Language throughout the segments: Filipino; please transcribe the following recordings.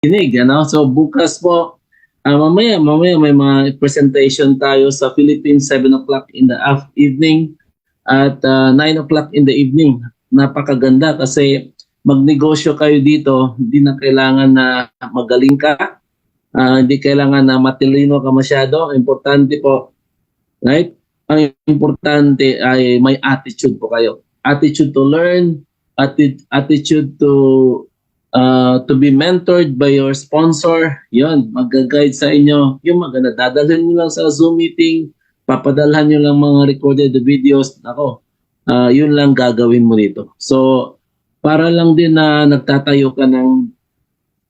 nakikinig. Ano? So bukas po, mamaya may mga presentation tayo sa Philippines, 7 o'clock in the evening at 9 o'clock in the evening. Napakaganda kasi magnegosyo kayo dito, hindi na kailangan na magaling ka, hindi kailangan na matilino ka masyado. Importante po, right? Ang importante ay may attitude po kayo. Attitude to learn, attitude to be mentored by your sponsor. Yun, mag-guide sa inyo. Yung maganda, dadalhin nyo lang sa Zoom meeting, papadalhan nyo lang mga recorded videos. Ako, yun lang gagawin mo dito. So, para lang din na nagtatayo ka ng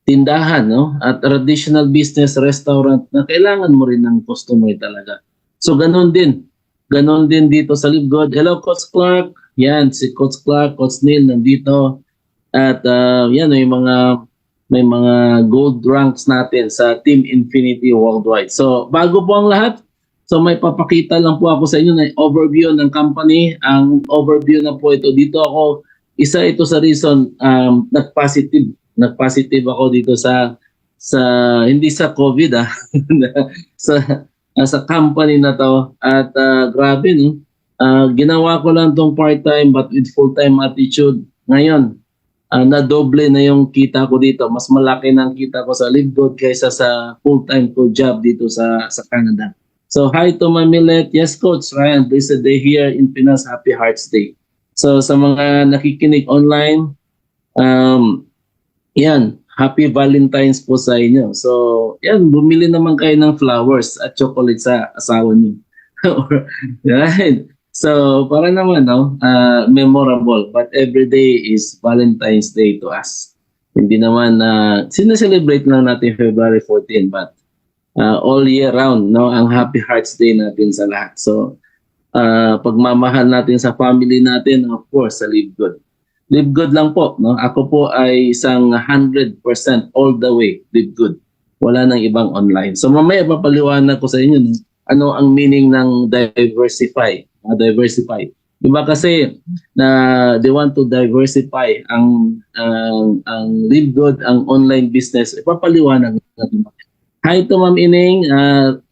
tindahan, no? At traditional business restaurant na kailangan mo rin ng customer talaga. So, ganun din. Ganon din dito sa Live Good. Hello, Coach Clark. Yan, si Coach Clark, Coach Neil nandito. At yan, may mga gold ranks natin sa Team Infinity Worldwide. So, bago po ang lahat, so may papakita lang po ako sa inyo na overview ng company. Ang overview na po ito. Dito ako, isa ito sa reason, nag-positive ako dito sa hindi sa COVID, sa company na to. At grabe, no? Ginawa ko lang tong part-time but with full-time attitude. Ngayon, na-doble na yung kita ko dito. Mas malaki na ang kita ko sa Live Good kaysa sa full-time ko job dito sa Canada. So, hi to my Millet. Yes, Coach Ryan. Blessed day here in Pinas. Happy Hearts Day. So, sa mga nakikinig online, yan. Happy Valentine's po sa inyo. So, yan, bumili naman kayo ng flowers at chocolate sa asawa niyo. Right? So, para naman, no, memorable. But every day is Valentine's Day to us. Hindi naman, sineselebrate lang natin February 14, but all year round, no, ang Happy Hearts Day natin sa lahat. So, pagmamahal natin sa family natin, of course, sa Live Good. Live Good lang po, no? Ako po ay isang 100% all the way Live Good. Wala nang ibang online. So mamaya papaliwanag ko sa inyo, no? Ano ang meaning ng diversify. Diba kasi na they want to diversify ang Live Good, ang online business. Ipapaliwanag natin. Hi to Ma'am Ining,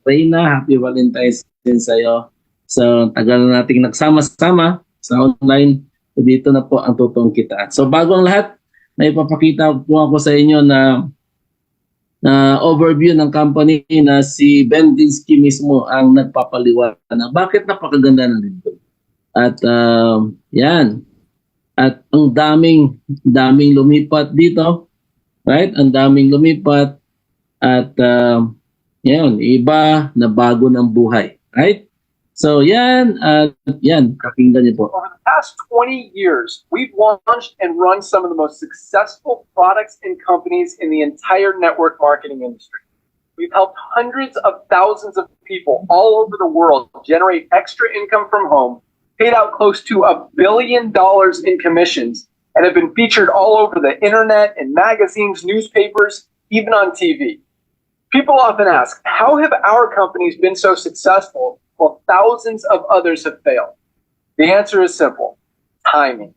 Reyna, happy Valentine's din sa'yo. So tagal na nating nagsama-sama sa online. Dito na po ang totoong kitaan. So bago ang lahat, may ipapakita po ako sa inyo na overview ng company na si Ben Dinsky mismo ang nagpapaliwanag. Bakit napakaganda ng dito? At yan. At ang daming lumipat dito. Right? Ang daming lumipat. At yan, iba na bago ng buhay. Right? So yan, pakinggan niyo po. Over the past 20 years, we've launched and run some of the most successful products and companies in the entire network marketing industry. We've helped hundreds of thousands of people all over the world generate extra income from home, paid out close to $1 billion in commissions, and have been featured all over the internet and magazines, newspapers, even on TV. People often ask, how have our companies been so successful while thousands of others have failed? The answer is simple: timing.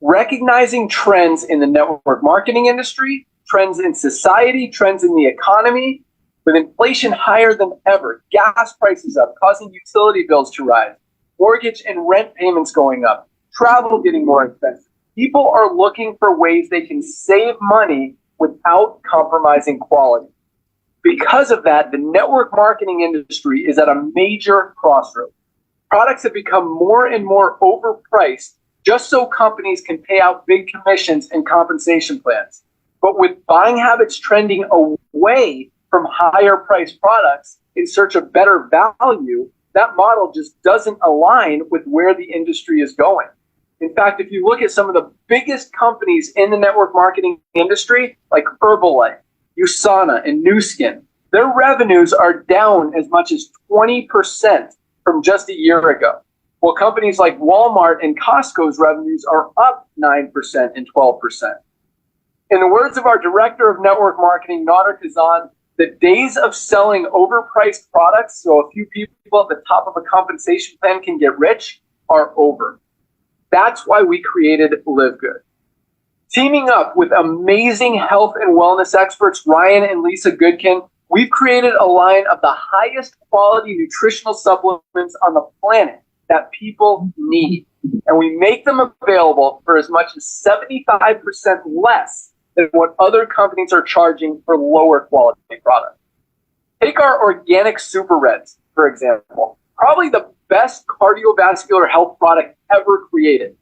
Recognizing trends in the network marketing industry, trends in society, trends in the economy, with inflation higher than ever, gas prices up, causing utility bills to rise, mortgage and rent payments going up, travel getting more expensive. People are looking for ways they can save money without compromising quality. Because of that, the network marketing industry is at a major crossroads. Products have become more and more overpriced just so companies can pay out big commissions and compensation plans. But with buying habits trending away from higher priced products in search of better value, that model just doesn't align with where the industry is going. In fact, if you look at some of the biggest companies in the network marketing industry, like Herbalife, USANA, and Nu Skin, their revenues are down as much as 20% from just a year ago. While companies like Walmart and Costco's revenues are up 9% and 12%. In the words of our director of network marketing, Nader Kazan, the days of selling overpriced products so a few people at the top of a compensation plan can get rich are over. That's why we created Live Good. Teaming up with amazing health and wellness experts, Ryan and Lisa Goodkin, we've created a line of the highest quality nutritional supplements on the planet that people need. And we make them available for as much as 75% less than what other companies are charging for lower quality products. Take our organic Super Reds, for example. Probably the best cardiovascular health product ever created.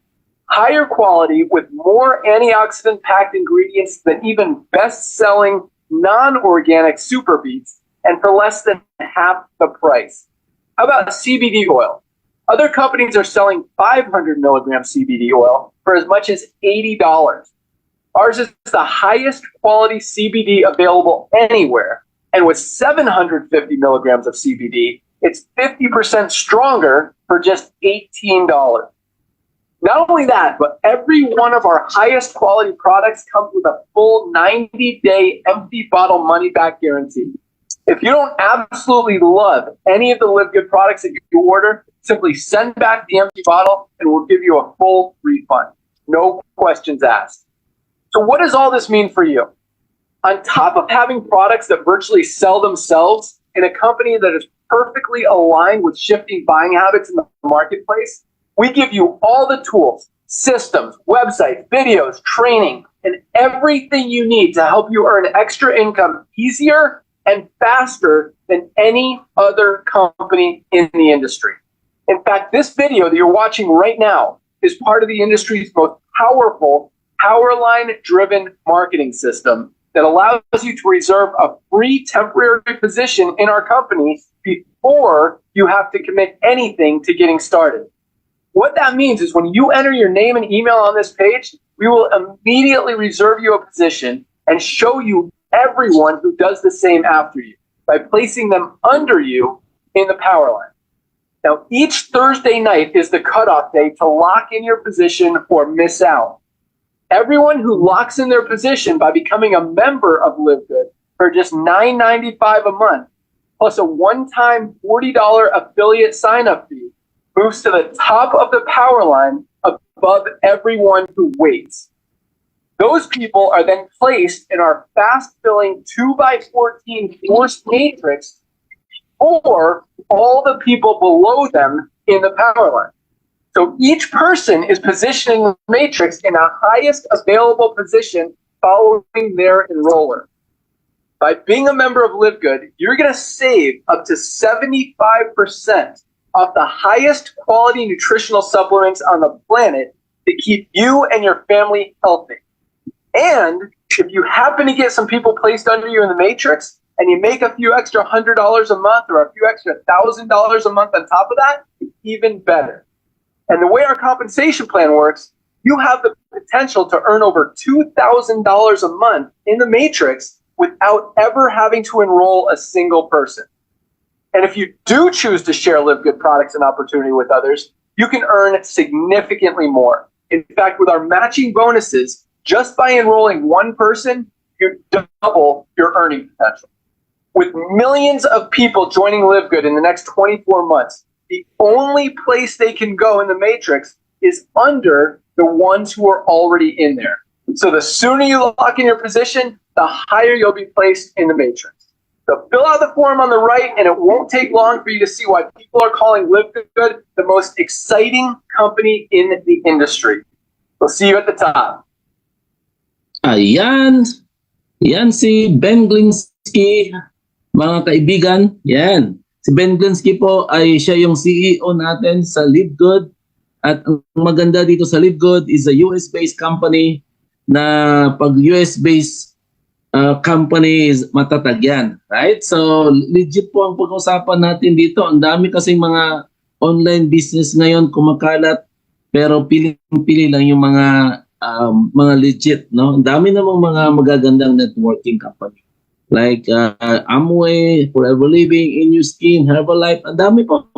Higher quality with more antioxidant-packed ingredients than even best-selling non-organic Super Beets, and for less than half the price. How about CBD oil? Other companies are selling 500 milligram CBD oil for as much as $80. Ours is the highest quality CBD available anywhere, and with 750 milligrams of CBD, it's 50% stronger for just $18. Not only that, but every one of our highest quality products comes with a full 90-day empty bottle money-back guarantee. If you don't absolutely love any of the Live Good products that you order, simply send back the empty bottle and we'll give you a full refund. No questions asked. So what does all this mean for you? On top of having products that virtually sell themselves in a company that is perfectly aligned with shifting buying habits in the marketplace, we give you all the tools, systems, websites, videos, training, and everything you need to help you earn extra income easier and faster than any other company in the industry. In fact, this video that you're watching right now is part of the industry's most powerful Powerline-driven marketing system that allows you to reserve a free temporary position in our company before you have to commit anything to getting started. What that means is when you enter your name and email on this page, we will immediately reserve you a position and show you everyone who does the same after you by placing them under you in the Powerline. Now, each Thursday night is the cutoff day to lock in your position or miss out. Everyone who locks in their position by becoming a member of Live Good for just $9.95 a month, plus a one-time $40 affiliate sign-up fee, moves to the top of the Powerline above everyone who waits. Those people are then placed in our fast-filling 2x14 forced matrix or all the people below them in the Powerline. So each person is positioning the matrix in the highest available position following their enroller. By being a member of Live Good, you're going to save up to 75% off the highest quality nutritional supplements on the planet to keep you and your family healthy. And if you happen to get some people placed under you in the matrix and you make a few extra $100 a month or a few extra $1,000 a month on top of that, even better. And the way our compensation plan works, you have the potential to earn over $2,000 a month in the matrix without ever having to enroll a single person. And if you do choose to share Live Good products and opportunity with others, you can earn significantly more. In fact, with our matching bonuses, just by enrolling one person, you double your earning potential. With millions of people joining Live Good in the next 24 months, the only place they can go in the matrix is under the ones who are already in there. So the sooner you lock in your position, the higher you'll be placed in the matrix. So fill out the form on the right, and it won't take long for you to see why people are calling Live Good the most exciting company in the industry. We'll see you at the top. Ayan. Yan si Ben Glinsky, mga kaibigan. Yan. Si Ben Glinsky po ay siya yung CEO natin sa Live Good. At ang maganda dito sa Live Good is a US-based company na pag US-based company is matatag yan, right? So legit po ang pag-usapan natin dito. Ang dami kasing mga online business ngayon kumakalat, pero piling-pili lang yung mga legit, no? Ang dami namang mga magagandang networking company. Like Amway, Forever Living, In Your Skin, Herbalife, ang dami po.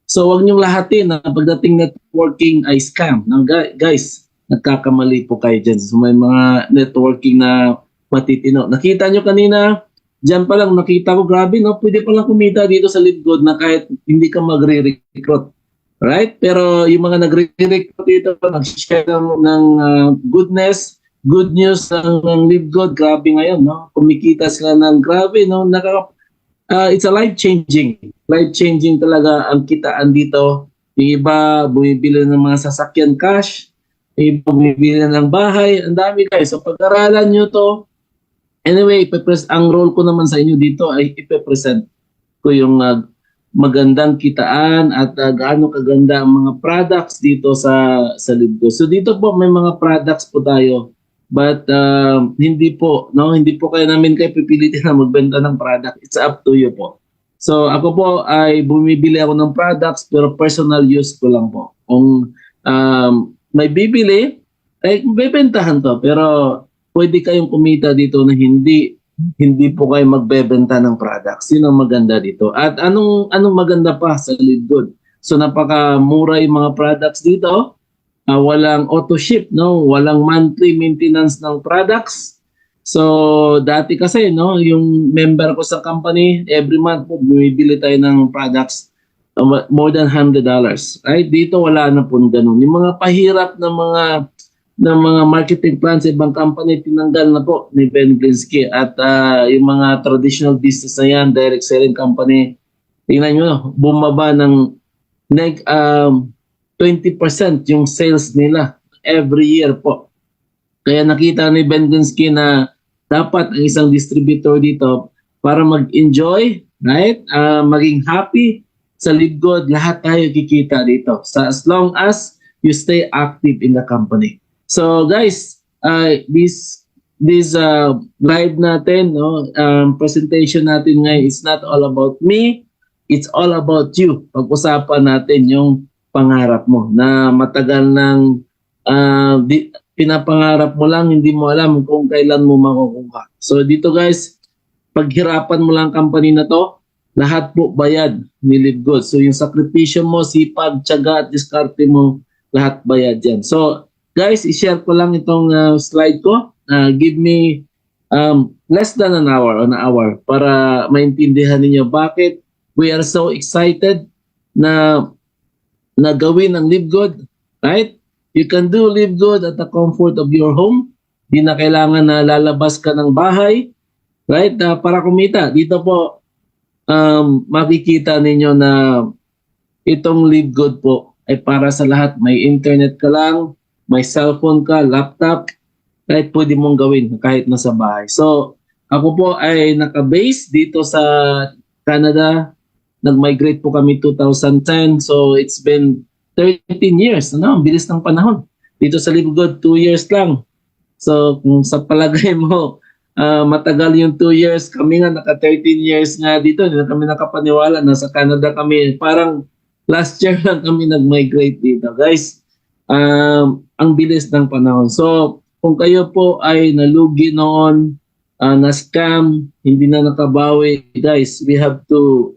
So wag niyong lahatin na pagdating networking ay scam. No, guys, nagkakamali po kayo dyan. So may mga networking na matitino. Nakita nyo kanina, dyan pa lang nakita ko, grabe, no? Pwede pa lang kumita dito sa Live Good na kahit hindi ka magre-recruit. Right? Pero yung mga nagre-recruit dito, nag-share ng goodness, good news ng LiveGood, grabe ngayon, no? Kumikita sila ng grabe, no? It's a life-changing. Life-changing talaga ang kitaan dito. Yung iba, bumibili ng mga sasakyan cash. Yung iba, bumibili ng bahay. Ang dami guys. So, pag-aralan nyo to. Anyway, ang role ko naman sa inyo dito ay ipepresent ko yung magandang kitaan at gaano kaganda ang mga products dito sa LiveGood. So dito po may mga products po tayo, but hindi po kayo namin pipilitin na magbenta ng product. It's up to you po. So ako po ay bumibili ako ng products pero personal use ko lang po. Kung may bibili ay bebentahan to, pero pwede kayong kumita dito na hindi po kayo magbebenta ng products. Yun ang maganda dito. At anong maganda pa sa LiveGood? So napakamura yung mga products dito. Walang auto ship, no? Walang monthly maintenance ng products. So dati kasi, no, yung member ko sa company, every month po bumibili tayo ng products more than $100. Right? Dito wala na po ganun. Yung mga pahirap na mga marketing plans sa ibang company, tinanggal na po ni Ben Glinsky. At yung mga traditional business na yan, direct selling company, tingnan nyo, bumaba ng 20% yung sales nila every year po. Kaya nakita ni Ben Glinsky na dapat ang isang distributor dito para mag-enjoy, right? Maging happy sa LiveGood, lahat tayo kikita dito. As long as you stay active in the company. So guys, this live natin, no, presentation natin ngayon is not all about me, it's all about you. Pag-usapan natin yung pangarap mo na matagal nang pinapangarap mo lang, hindi mo alam kung kailan mo makukuha. So dito guys, paghirapan mo lang company na to, lahat po bayad ni LiveGood. So yung sakripisyo mo, sipag, tiyaga at diskarte mo, lahat bayad yan. So guys, i-share ko lang itong slide ko. Give me less than an hour para maintindihan niyo bakit we are so excited na gawin ang LiveGood, right? You can do LiveGood at the comfort of your home. Di na kailangan na lalabas ka ng bahay, right? Para kumita. Dito po makikita ninyo na itong LiveGood po ay para sa lahat. May internet ka lang, may cellphone ka, laptop, kahit pwede mong gawin kahit nasa bahay. So, ako po ay naka-base dito sa Canada. Nag-migrate po kami 2010. So, it's been 13 years. Ang bilis ng panahon. Dito sa LiveGood, 2 years lang. So, kung sa palagay mo, matagal yung 2 years, kami nga naka-13 years nga dito. Hindi na kami nakapaniwala. Nasa Canada kami. Parang last year lang kami nag-migrate dito. Guys, ang bilis ng panahon. So, kung kayo po ay nalugi noon, na-scam, hindi na nakabawi, guys, we have to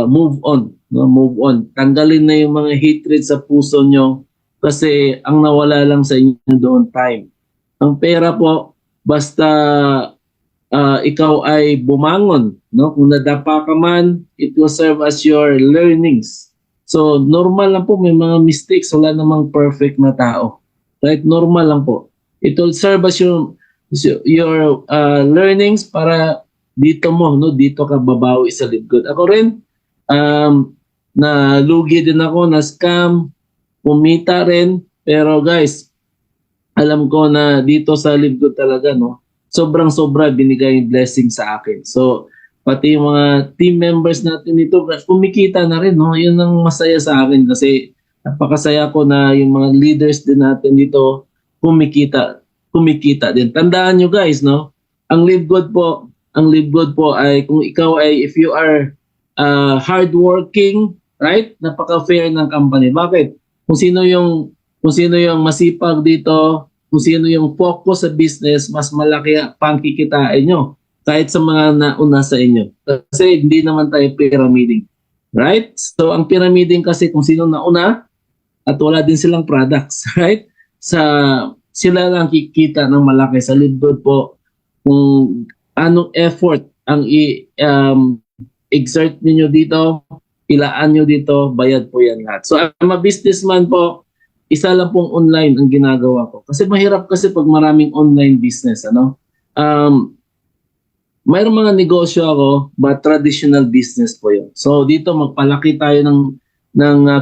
move on. No? Move on. Tanggalin na yung mga hatred sa puso nyo kasi ang nawala lang sa inyo doon time. Ang pera po, basta ikaw ay bumangon. No? Kung nadapa ka man, it will serve as your learnings. So, normal lang po, may mga mistakes, wala namang perfect na tao. Right? Normal lang po. It will serve as your learnings para dito ka babawi sa LiveGood. Ako rin, nalugi din ako, na-scam, kumita rin. Pero guys, alam ko na dito sa LiveGood talaga, no, sobrang-sobra binigay yung blessing sa akin. So, pati yung mga team members natin dito, kumikita na rin, no? Yun ang masaya sa akin kasi napakasaya ko na yung mga leaders din natin dito kumikita din. Tandaan nyo guys, no? Ang LiveGood po ay kung ikaw ay, if you are hardworking, right? Napaka-fair ng company. Bakit? Kung sino yung masipag dito, kung sino yung focus sa business, mas malaki pang kikitain nyo. Kahit sa mga nauna sa inyo. Kasi hindi naman tayo pyramiding. Right? So, ang pyramiding kasi kung sino nauna at wala din silang products. Right? Sila lang kikita ng malaki. Sa LiveGood po, kung anong effort ang exert niyo dito, ilaan nyo dito, bayad po yan lahat. So, I'm a businessman po. isa lang pong online ang ginagawa ko. Kasi mahirap kasi pag maraming online business, ano? Mayroong mga negosyo ako, but traditional business po yun. So dito magpalaki tayo ng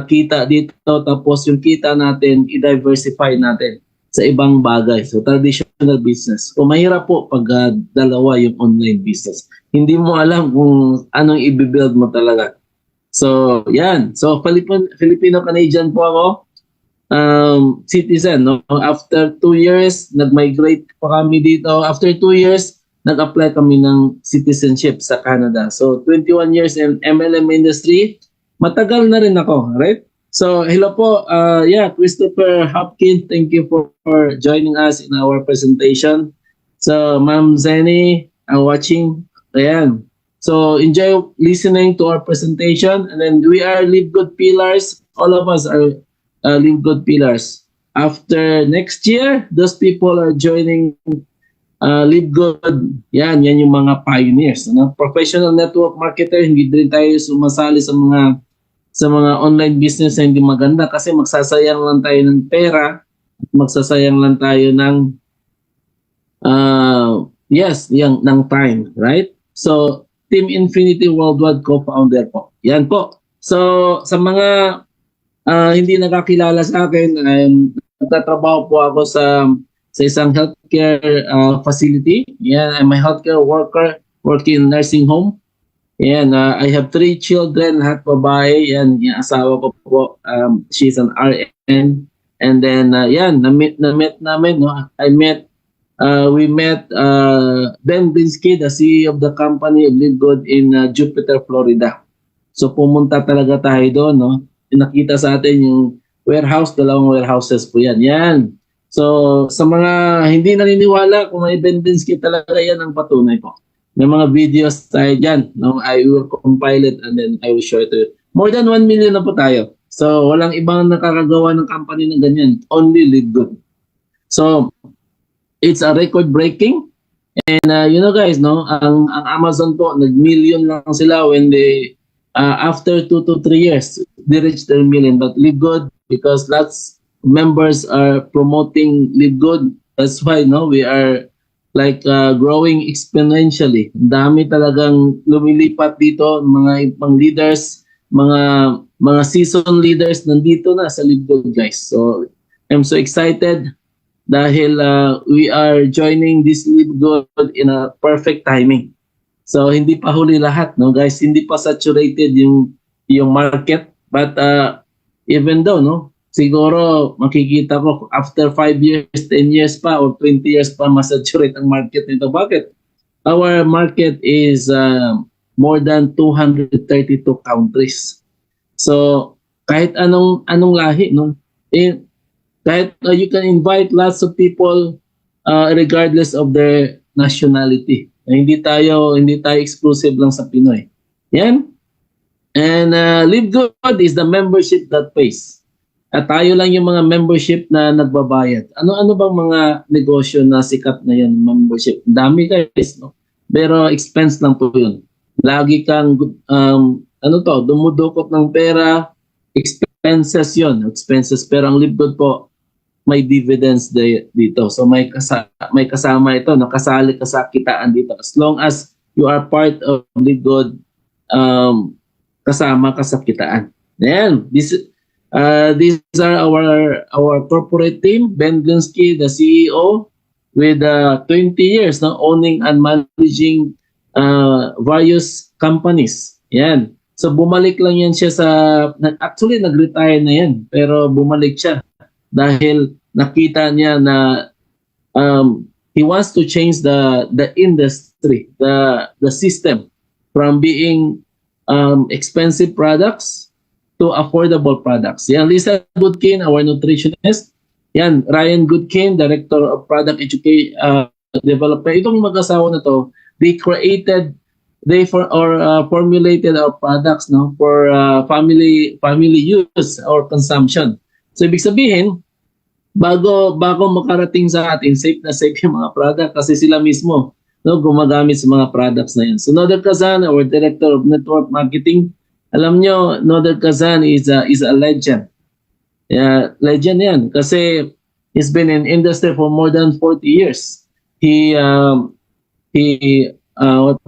kita dito, tapos yung kita natin, i-diversify natin sa ibang bagay. So traditional business. Kung mahirap po pag dalawa yung online business. Hindi mo alam kung anong i-build mo talaga. So yan. So Filipino-Canadian po ako. Citizen, no? After 2 years, nag-migrate pa kami dito. After 2 years, nag-apply kami ng citizenship sa Canada. So 21 years in MLM industry. Matagal na rin ako, right? So hello po, Christopher Hopkins, thank you for joining us in our presentation. So Ma'am Zenny, watching, ayan. So enjoy listening to our presentation, and then we are Live Good Pillars. All of us are Live Good Pillars. After next year, those people are joining Live Good. Yan yung mga pioneers. Ano? Professional network marketer, hindi din tayo sumasali sa mga online business na hindi maganda kasi magsasayang lang tayo ng pera, magsasayang lang tayo ng ng time, right? So Team Infinity Worldwide co-founder po. Yan po. So sa mga hindi nakakilala sa akin, nagtatrabaho po ako sa isang healthcare facility. Yeah, I'm a healthcare worker working in nursing home. And I have 3 children, lahat babae. Yan, yung asawa ko po, she's an RN. And then, na-meet namin. No? We met Ben Blinsky, the CEO of the company of Live Good in Jupiter, Florida. So pumunta talaga tayo doon. No? Nakita sa atin yung warehouse, 2 warehouses po yan. Yan. So, sa mga hindi naniniwala kung may Ben Blinsky talaga, yan ang patunay po. May mga videos tayo dyan. No? I will compile it and then I will show it to you. More than 1 million na po tayo. So, walang ibang nakakagawa ng company ng ganyan. Only Live Good. So, it's a record breaking. And guys, no, ang Amazon po, nag-million lang sila when they, after 2 to 3 years, they reached their million. But Live Good, because lots members are promoting Live Good. That's why, no, we are like growing exponentially. Dami talagang lumilipat dito, mga ibang leaders, mga season leaders nandito na sa Live Good, guys. So I'm so excited dahil we are joining this Live Good in a perfect timing. So hindi pa huli lahat, no, guys. Hindi pa saturated yung market, but even though, no, siguro makikita ko after 5 years, 10 years pa or 20 years pa masaturate ang market nito. Bakit? Our market is more than 232 countries. So kahit anong lahi, no? Kahit you can invite lots of people regardless of their nationality. Hindi tayo exclusive lang sa Pinoy. Yan. And Live Good is the membership that pays. At tayo lang yung mga membership na nagbabayad. Ano bang mga negosyo na sikat na yun, membership? Dami guys, no? Pero expense lang po yun. Lagi kang, dumudukot ng pera, expenses yun, expenses. Pero ang Live Good po, may dividends dito. So may kasama ito, nakasali ka sa kitaan dito. As long as you are part of Live Good, kasama ka sa kitaan. Then, these are our corporate team. Ben Blinsky, the CEO, with 20 years na owning and managing various companies. Yan. So bumalik lang yan siya actually nag-retire na yan, pero bumalik siya dahil nakita niya na he wants to change the industry, the system from being expensive products to affordable products. Yan, Lisa Goodkin, our nutritionist. Yan, Ryan Goodkin, Director of Product Education Development. Itong mag-asawa na to, they formulated our products, no, for family use or consumption. So ibig sabihin, bago makarating sa atin, safe na safe yung mga product kasi sila mismo, no, gumagamit sa mga products na yan. So Nodal Kazan, our Director of Network Marketing. Alam nyo, Nodal Kazan is a legend. Legend yan. Kasi he's been in industry for more than 40 years. He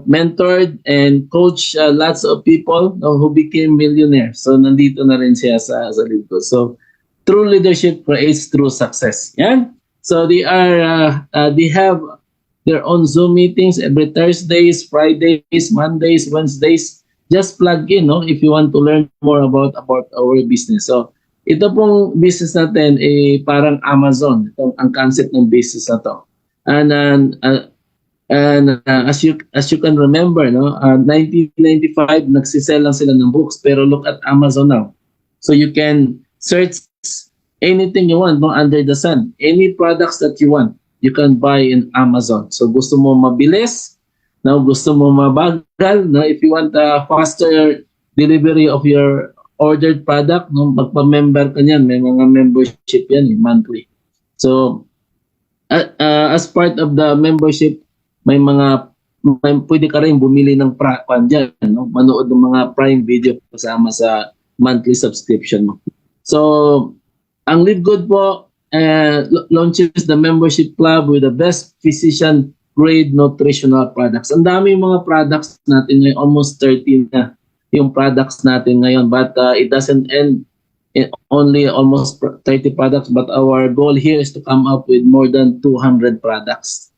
mentored and coached lots of people who became millionaires. So nandito na rin siya sa lead ko. So true leadership creates true success. Yan. So they have their own Zoom meetings every Thursdays, Fridays, Mondays, Wednesdays. Just plug in, no, if you want to learn more about our business. So ito pong business natin parang Amazon. Itong ang concept ng business na to. And as you can remember, no, 1995 nagsisell lang sila ng books, pero look at Amazon now. So you can search anything you want, no, under the sun. Any products that you want, you can buy in Amazon. So gusto mo mabilis, no, gusto mo mabagal, no, if you want a faster delivery of your ordered product, no, magpa-member ka niyan, may mga membership yan, monthly. So as part of the membership, may pwede ka rin bumili ng dyan, no? Manood ng mga Prime Video kasama sa monthly subscription mo. So, ang Live Good po launches the membership club with the best physician-grade nutritional products. Ang dami mga products natin ngayon, almost 13 na yung products natin ngayon. But it doesn't end in only almost 30 products, but our goal here is to come up with more than 200 products.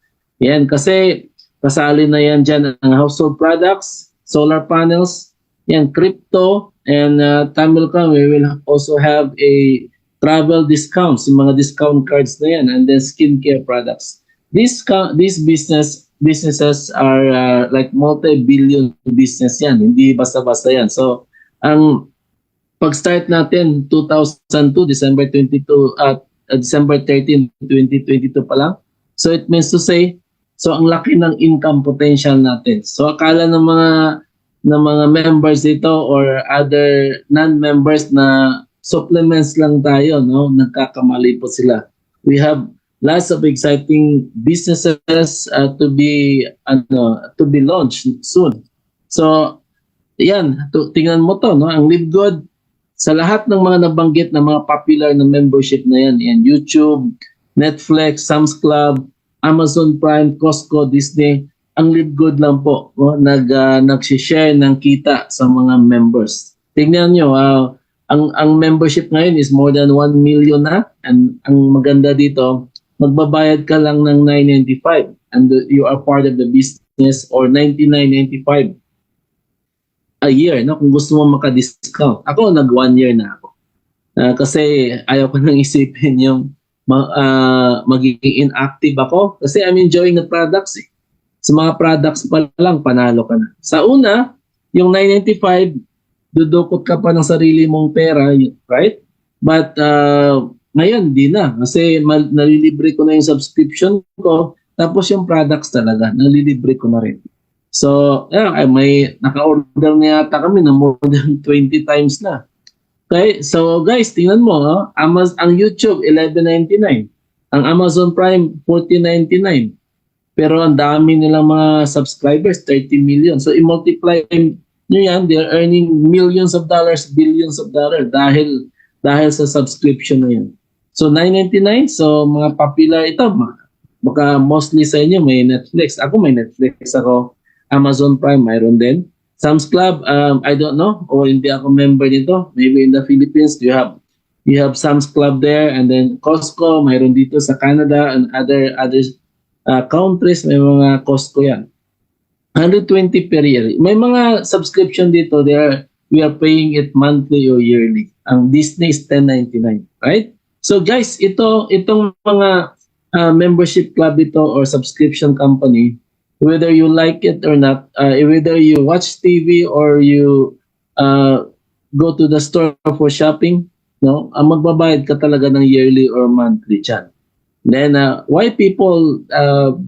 Yan, kasi kasali na yan dyan ang household products, solar panels, yan, crypto, and time will come, we will also have a travel discounts, yung mga discount cards na yan, and then skincare products. These businesses are like multi-billion business yan, hindi basta-basta yan. So, ang pag-start natin, 2002, December 13, 2022 pa lang. So, it means to say, so ang laki ng income potential natin. So akala ng mga members dito or other non-members na supplements lang tayo, no? Nagkakamali po sila. We have lots of exciting businesses to be launched soon. So yan, tingnan mo to, no? Ang Live Good sa lahat ng mga nabanggit na mga popular na membership na yan, YouTube, Netflix, Sam's Club, Amazon Prime, Costco, Disney, ang Live Good lang po, nag-share ng kita sa mga members. Tingnan nyo, ang membership ngayon is more than 1 million na, and ang maganda dito, magbabayad ka lang ng $9.95 and you are part of the business, or $99.95 a year, no? Kung gusto mo maka-discount. Ako, nag 1 year na ako. Kasi ayaw ko nang isipin yung magiging inactive ako kasi I'm enjoying the products. Sa mga products pa lang, panalo ka na. Sa una, yung $9.95, dudukot ka pa ng sarili mong pera, right? But ngayon, di na. Kasi nalilibre ko na yung subscription ko, tapos yung products talaga, nalilibre ko na rin. So, may naka-order na yata kami na more than 20 times na. Okay, so guys, tingnan mo, ang YouTube $11.99, ang Amazon Prime $14.99. Pero ang dami nilang mga subscribers, 30 million. So i-multiply nyo yan, they're earning millions of dollars, billions of dollars dahil sa subscription na yan. So $9.99, so mga popular ito, baka mostly sa inyo may Netflix. Ako may Netflix ako, Amazon Prime mayroon din. Sam's Club, I don't know, o hindi ako member nito. Maybe in the Philippines, you have Sam's Club there, and then Costco, mayroon dito sa Canada and other countries, may mga Costco yan. 120 per year. May mga subscription dito, we are paying it monthly or yearly. Ang Disney is $10.99, right? So guys, itong mga membership club ito or subscription company, whether you like it or not, whether you watch TV or you go to the store for shopping, no, magbabayad ka talaga ng yearly or monthly dyan. Then, why people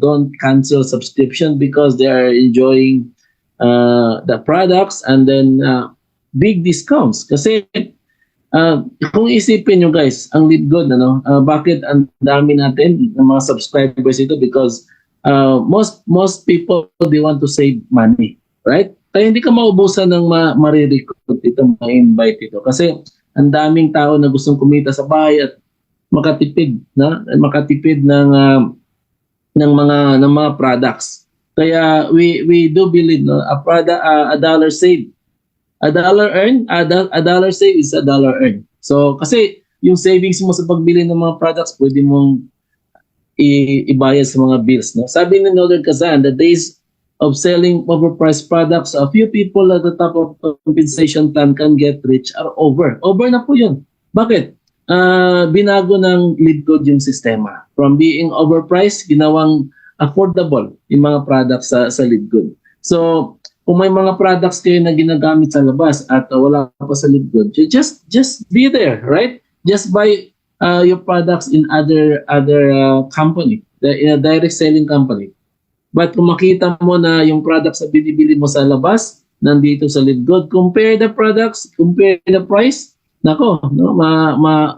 don't cancel subscription? Because they are enjoying the products and then big discounts. Kasi kung isipin nyo guys, ang Live Good, bakit ang dami natin ng mga subscribers ito? Because most people, they want to save money, right? Kaya hindi ka maubusan ng marirecruit ito, ma-invite ito. Kasi ang daming tao na gustong kumita sa bahay at makatipid ng mga products. Kaya we do believe a dollar saved, a dollar earned, a dollar saved is a dollar earned. So kasi yung savings mo sa pagbili ng mga products pwede mong ibayad sa mga bills, no? Sabi ni Norbert Kazan, the days of selling overpriced products, a few people at the top of compensation plan can get rich are over. Over na po yun. Bakit? Binago ng LeadCode yung sistema. From being overpriced, ginawang affordable yung mga products sa LeadCode. So, kung may mga products kayo na ginagamit sa labas at wala pa sa LeadCode, just be there, right? Just buy your products in other company, in a direct selling company. But kung makita mo na yung products na binibili mo sa labas, nandito sa LeadCode, compare the products, compare the price, nako, no,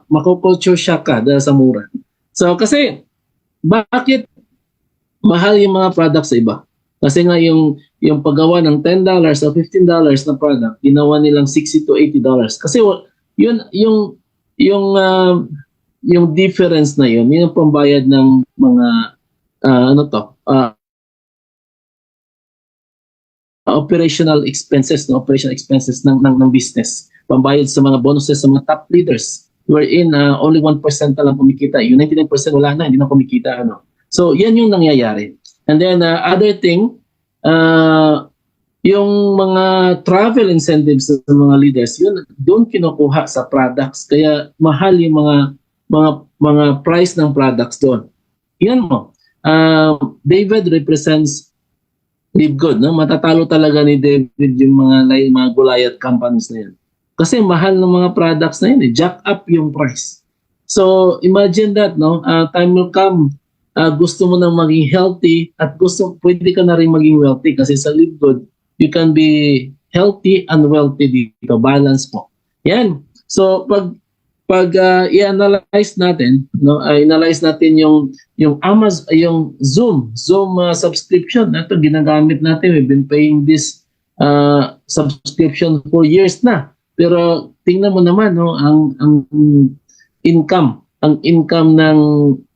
mako-culture shock ka dahil sa mura. So kasi, bakit mahal yung mga products sa iba? Kasi nga yung paggawa ng $10 o $15 na product, ginawa nilang $60 to $80. Kasi yung difference na yun yung pambayad ng mga operational expenses ng business, pambayad sa mga bonuses sa mga top leaders, wherein only 1% na lang kumikita, yung 99% wala na, hindi na kumikita. So yan yung nangyayari. And then other thing, yung mga travel incentives sa mga leaders, yun doon kinukuha sa products, kaya mahal yung mga price ng products doon. Yan mo. David represents LeadCode, no? Matatalo talaga ni David yung mga Goliath companies na yan. Kasi mahal ng mga products na yun, jack up yung price. So imagine that, no? Time will come, gusto mo nang maging healthy at pwede ka na rin maging wealthy kasi sa LeadCode, you can be healthy and wealthy dito. Balance po. Yan. So pag i-analyze natin, no, analyze natin yung Amazon, yung Zoom subscription. Ito ginagamit natin. We've been paying this subscription for years na. Pero tingnan mo naman, no, ang income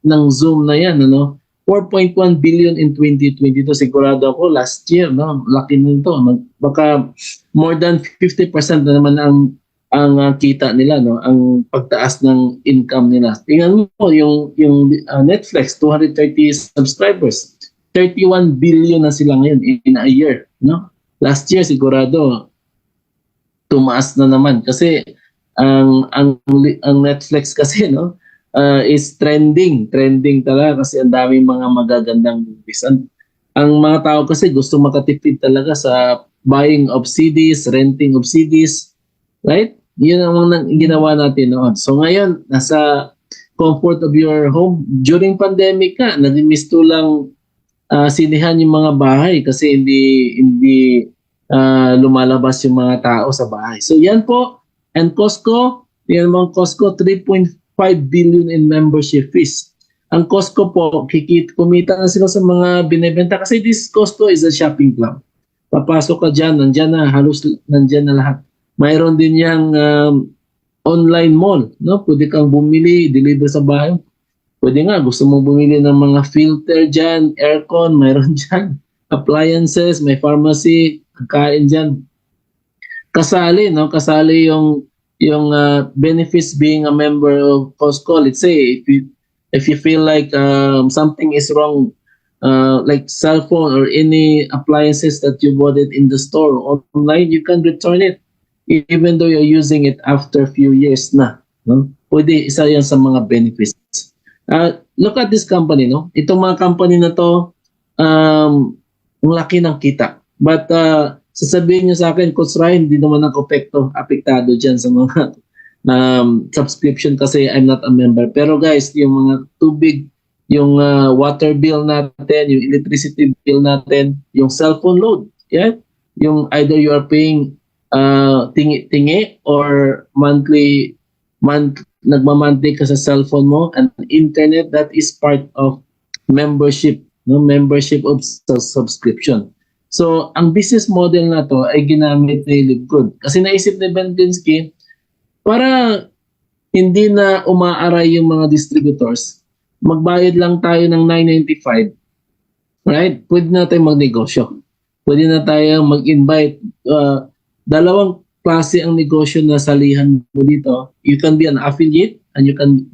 ng Zoom na yan, ano, 4.1 billion in 2022. Sigurado ako last year, no, laki nito. Baka more than 50% na naman ang kita nila, no, ang pagtaas ng income nila. Tingnan mo yung Netflix, 230 subscribers, 31 billion na sila ngayon in a year, no? Last year sigurado tumaas na naman kasi ang Netflix kasi, no, is trending talaga kasi ang daming mga magagandang movies. Ang mga tao kasi gusto makatipid talaga sa buying of CDs, renting of CDs, right? Yun ang ginawa natin noon. So ngayon, nasa comfort of your home. During pandemic ka, nag-miss to lang sinihan yung mga bahay kasi hindi lumalabas yung mga tao sa bahay. So yan po. And Costco, yan mga Costco, 3.5 billion in membership fees. Ang Costco po, kumita na sila sa mga binibenta kasi this Costco is a shopping club. Papasok ka dyan, halos nandyan na lahat. Mayroon din yang online mall, no? Pwede kang bumili, deliver sa bahay. Pwede nga, gusto mong bumili ng mga filter dyan, aircon, mayroon dyan. Appliances, may pharmacy, kakain dyan. Kasali, no? Kasali yung benefits being a member of Costco. Let's say, if you feel like something is wrong, like cell phone or any appliances that you bought it in the store or online, you can return it. Even though you're using it after a few years na, no? Pwede, isa yan sa mga benefits. Look at this company, no? Itong mga company na to, ang laki ng kita. But sasabihin nyo sa akin, Coach Ryan, hindi naman ako apektado dyan sa mga subscription kasi I'm not a member. Pero guys, yung mga tubig, yung water bill natin, yung electricity bill natin, yung cellphone load, yeah? Yung either you are paying tingi or nagmamonthly ka sa cellphone mo and internet, that is part of membership, no? Membership of subscription. So ang business model na to ay ginamit ni LeadCode kasi naisip ni Ben Pinsky, para hindi na umaaray yung mga distributors, magbayad lang tayo ng $9.95, right? Pwede na tayo magnegosyo. Pwede na tayo mag-invite. Dalawang klase ang negosyo na salihan mo dito. You can be an affiliate and you can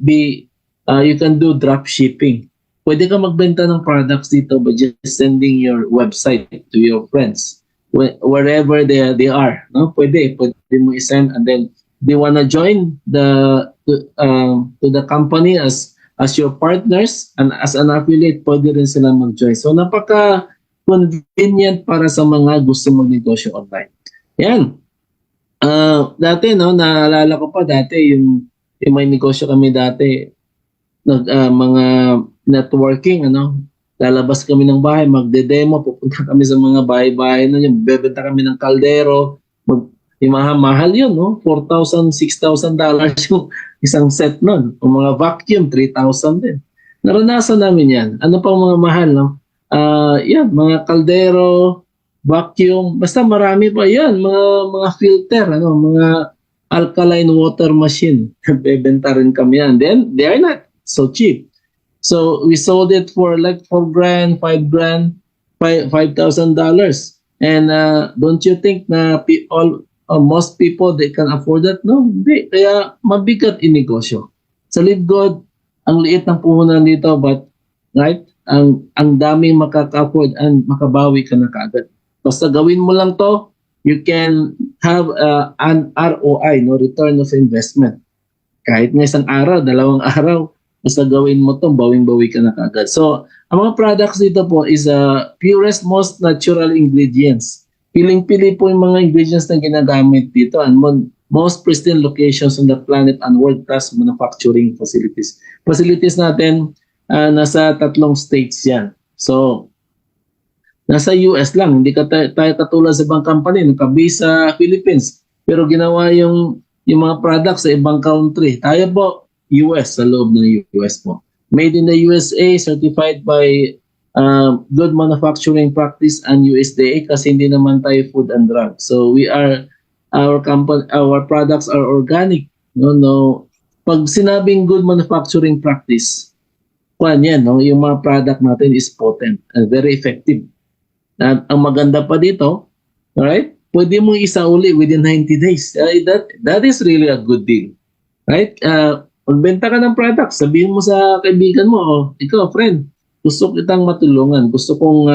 do drop shipping. Pwede ka magbenta ng products dito by just sending your website to your friends wherever they are. No? Pwede mo i-send, and then they wanna join to the company as your partners and as an affiliate, pwede rin sila mag-join. So napaka-convenient para sa mga gusto magnegosyo online. Yan. Dati, no, naalala ko pa dati yung may negosyo kami dati, mga networking, lalabas kami ng bahay, magde-demo, pupunta kami sa mga bahay-bahay na yun, bebenta kami ng kaldero, mahal yun, no? $4,000, $6,000 yung isang set nun. O mga vacuum, $3,000 din. Naranasan namin yan. Ano pang mga mahal, no? Yan, mga kaldero, vacuum, basta marami pa yan, mga filter, mga alkaline water machine. Bebenta rin kami yan. Then, they are not so cheap. So, we sold it for like $4,000, $5,000, $5,000. And don't you think na most people, they can afford that? No, hindi. Kaya mabigat in negosyo. Sa LiveGood, ang liit ng puhunan dito, but right, ang daming makaka-afford and makabawi ka na kaagad. Basta gawin mo lang to, you can have an ROI, no, return of investment. Kahit nga isang araw, 2 araw, basta gawin mo to, bawing-bawi ka na kaagad. So, ang mga products dito po is purest, most natural ingredients. Piling-pili po yung mga ingredients na ginagamit dito, and most pristine locations on the planet and world-class manufacturing facilities. Facilities natin, nasa 3 states yan. So, nasa US lang, hindi tayo katulad sa ibang company, nakabase sa Philippines, pero ginawa yung mga products sa ibang country. Tayo po, US, sa loob ng US po. Made in the USA, certified by Good Manufacturing Practice and USDA, kasi hindi naman tayo food and drug. So our products are organic. No. Pag sinabing Good Manufacturing Practice, yan, no, yung mga product natin is potent and very effective. At ang maganda pa dito, alright, pwede mo isauli within 90 days. That is really a good deal. Right? Magbenta ka ng product, sabihin mo sa kaibigan mo, ikaw, friend, gusto kitang matulungan. Gusto kong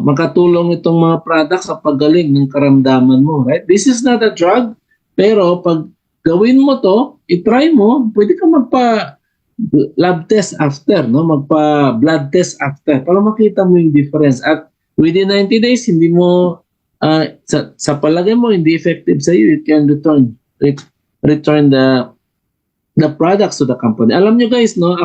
makatulong itong mga products sa paggaling ng karamdaman mo. Right? This is not a drug, pero pag gawin mo to, itry mo, pwede ka magpa-lab test after, no? Magpa-blood test after para makita mo yung difference. At within 90 days, hindi mo, sa palagay mo, hindi effective sa iyo, you can return the products to the company. Alam nyo guys, no,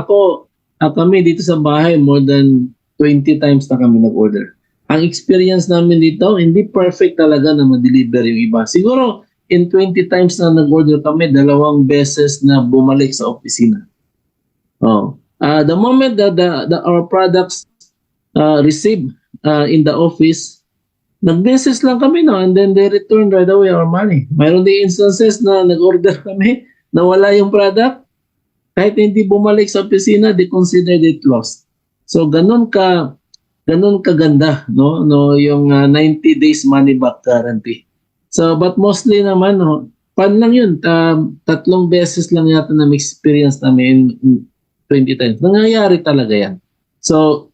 kami dito sa bahay, more than 20 times na kami nag-order. Ang experience namin dito, hindi perfect talaga na ma-deliver yung iba. Siguro, in 20 times na nag-order kami, 2 beses na bumalik sa opisina. The moment that our products receive in the office, nag-message lang kami, no, and then they return right away our money. Mayroon din instances na nag-order kami, nawala yung product, kahit hindi bumalik sa opisina, they considered it lost. So ganun kaganda, no yung 90 days money back guarantee. So but mostly naman, no, pan lang yun, 3 beses lang yata na experience namin in 20 times. Nangyayari talaga yan. So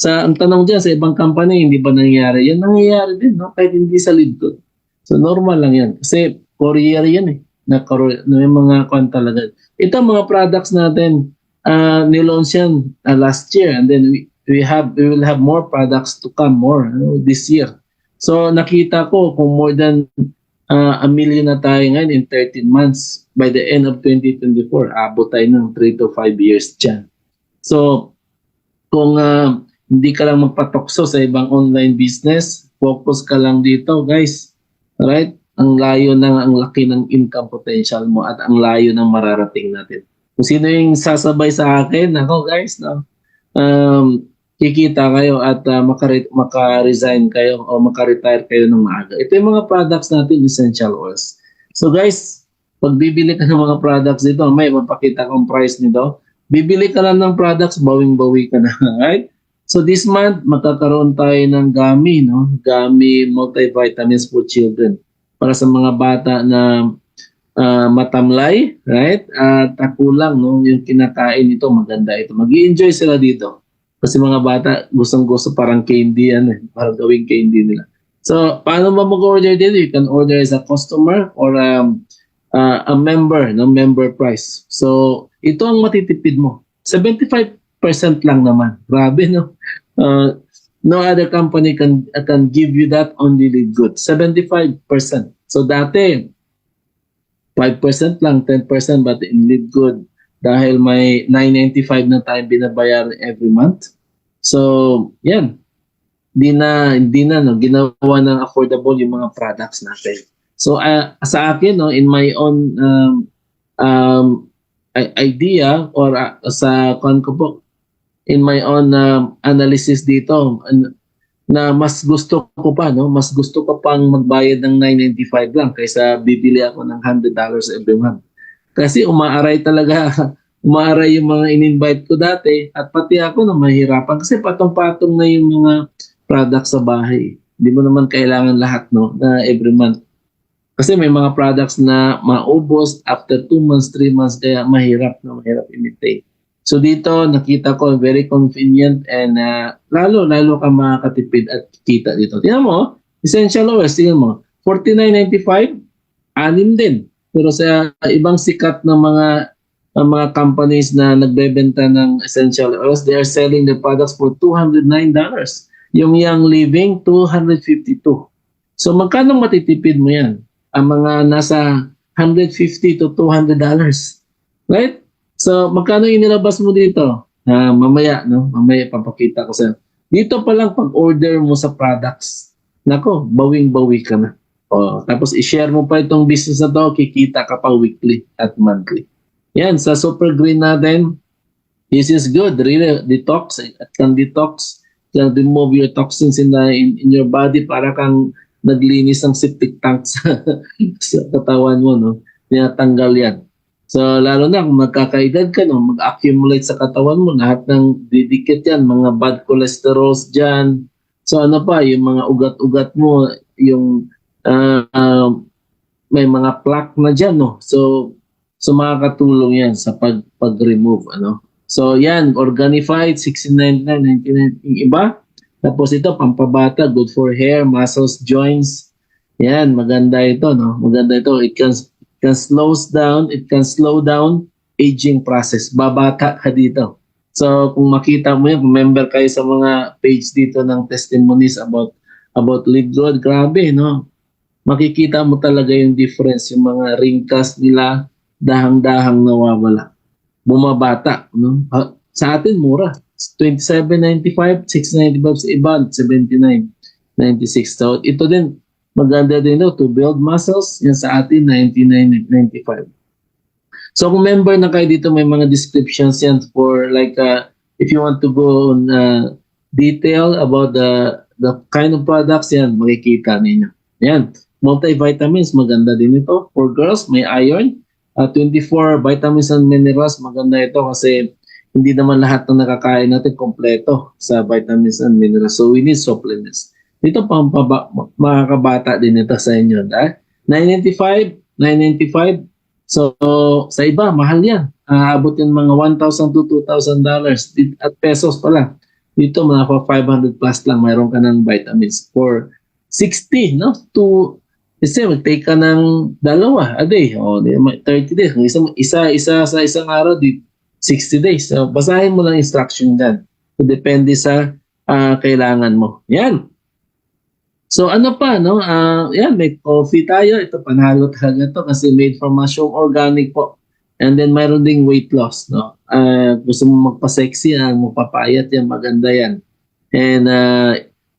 ang tanong dyan, sa ibang company, hindi ba nangyayari? Yan nangyayari din, no? Kahit hindi sa LiveGood. So normal lang yan. Kasi courier yan eh. May mga kwan talaga. Ito mga products natin, nilaunch yan last year, and then we will have more products to come this year. So nakita ko kung more than 1 million na tayo ngayon in 13 months. By the end of 2024, abot tayo ng 3 to 5 years dyan. So kung hindi ka lang magpatokso sa ibang online business, focus ka lang dito, guys. Alright? Ang laki ng income potential mo at ang layo ng mararating natin. Kung sino yung sasabay sa akin, ako guys, no? kikita kayo at maka-resign kayo o maka-retire kayo ng maaga. Ito yung mga products natin, essential oils. So guys, pag bibili ka ng mga products dito, may mapakita kong price nito. Bibili ka lang ng products, bawing-bawi ka na. Right? So this month, magkakaroon tayo ng Gummy, no? Gummy multivitamins for children. Para sa mga bata na matamlay, right? At kulang, no? Yung kinakain nito, maganda ito. Mag-i-enjoy sila dito. Kasi mga bata, gustong-gusto parang candy yan, parang gawing candy nila. So, paano ba mag-order dito? You can order as a customer or a member, no? Member price. So, ito ang matitipid mo. 75% lang naman. Grabe, no? No other company can give you that, only Live Good. 75%. So, dati, 5% lang, 10%, but in Live Good, dahil may $9.95 na tayo binabayar every month. So, yan. Hindi na no, ginawa ng affordable yung mga products natin. So, sa akin, no, in my own idea or in my own analysis dito, na mas gusto ko pa, no, mas gusto ko pang magbayad ng $9.95 lang kaysa bibili ako ng $100 every month. Kasi umaaray yung mga in-invite ko dati at pati ako na mahirapan kasi patong-patong na yung mga products sa bahay. Hindi mo naman kailangan lahat, no, na every month. Kasi may mga products na maubos after 2 months, 3 months, kaya mahirap imitate. So dito nakita ko very convenient and lalo ka makakatipid at kita dito. Tingnan mo, essential oils, tingnan mo, $49.95, 6 din. Pero sa ibang sikat na mga companies na nagbebenta ng essential oils, they are selling the products for $209. Yung Young Living, $252. So magkano matitipid mo yan? Ang mga nasa $150 to $200. Right? So magkano inilabas mo dito? Mamaya papakita ko sa. Dito pa lang pag-order mo sa products, nako, bawing-bawi ka na. Tapos i-share mo pa itong business na to, kikita ka pa weekly at monthly. Yan, sa Super Green natin, this is good, really, detox, at can detox, can remove your toxins in your body para kang naglinis ng septic tanks sa katawan mo, no? Tinatanggal yan. So, lalo na kung magkakaedad ka, no, mag-accumulate sa katawan mo, lahat ng didikit yan, mga bad cholesterols dyan. So, ano pa, yung mga ugat-ugat mo, yung may mga plaque na dyan, no? So makakatulong yan sa pag-remove, ano? So, yan, Organified, $16.99, yung iba. Tapos ito, pampabata, good for hair, muscles, joints. Yan, maganda ito, no? Maganda ito. It can slow down aging process. Babata ka dito. So, kung makita mo yan, kung member kayo sa mga page dito ng testimonies about Live Good, grabe, no? Makikita mo talaga yung difference, yung mga wrinkles nila, dahang-dahang nawawala. Bumabata, no? Sa atin, mura. $27.95, $6.95 sa iba, $79.96. So, ito din, maganda din to build muscles. Yan sa atin, $99.95. So, kung member na kayo dito, may mga descriptions yan for like, if you want to go on detail about the kind of products, yan, makikita ninyo. Yan. Multivitamins, maganda din ito. For girls, may iron. 24 vitamins and minerals, maganda ito kasi hindi naman lahat ng nakakain natin kompleto sa vitamins and minerals. So we need supplements. Dito makakabata din ito sa inyo. $9.95. So sa iba, mahal yan. Abot yung mga $1,000 to $2,000 at pesos pala. Dito mga 500 plus lang, mayroon ka ng vitamins for 60, no? Kasi mag-take ka ng 2 a day. 30 days. Isa sa isang araw, 60 days. So, basahin mo lang instruction dyan. So, depende sa kailangan mo. Yan. So, ano pa, no? Yan, may coffee tayo. Ito, panalo talaga ito kasi made from mushroom organic po. And then, mayroon ding weight loss, no? Gusto mo magpa-sexy, magpapayat yan, maganda yan. And,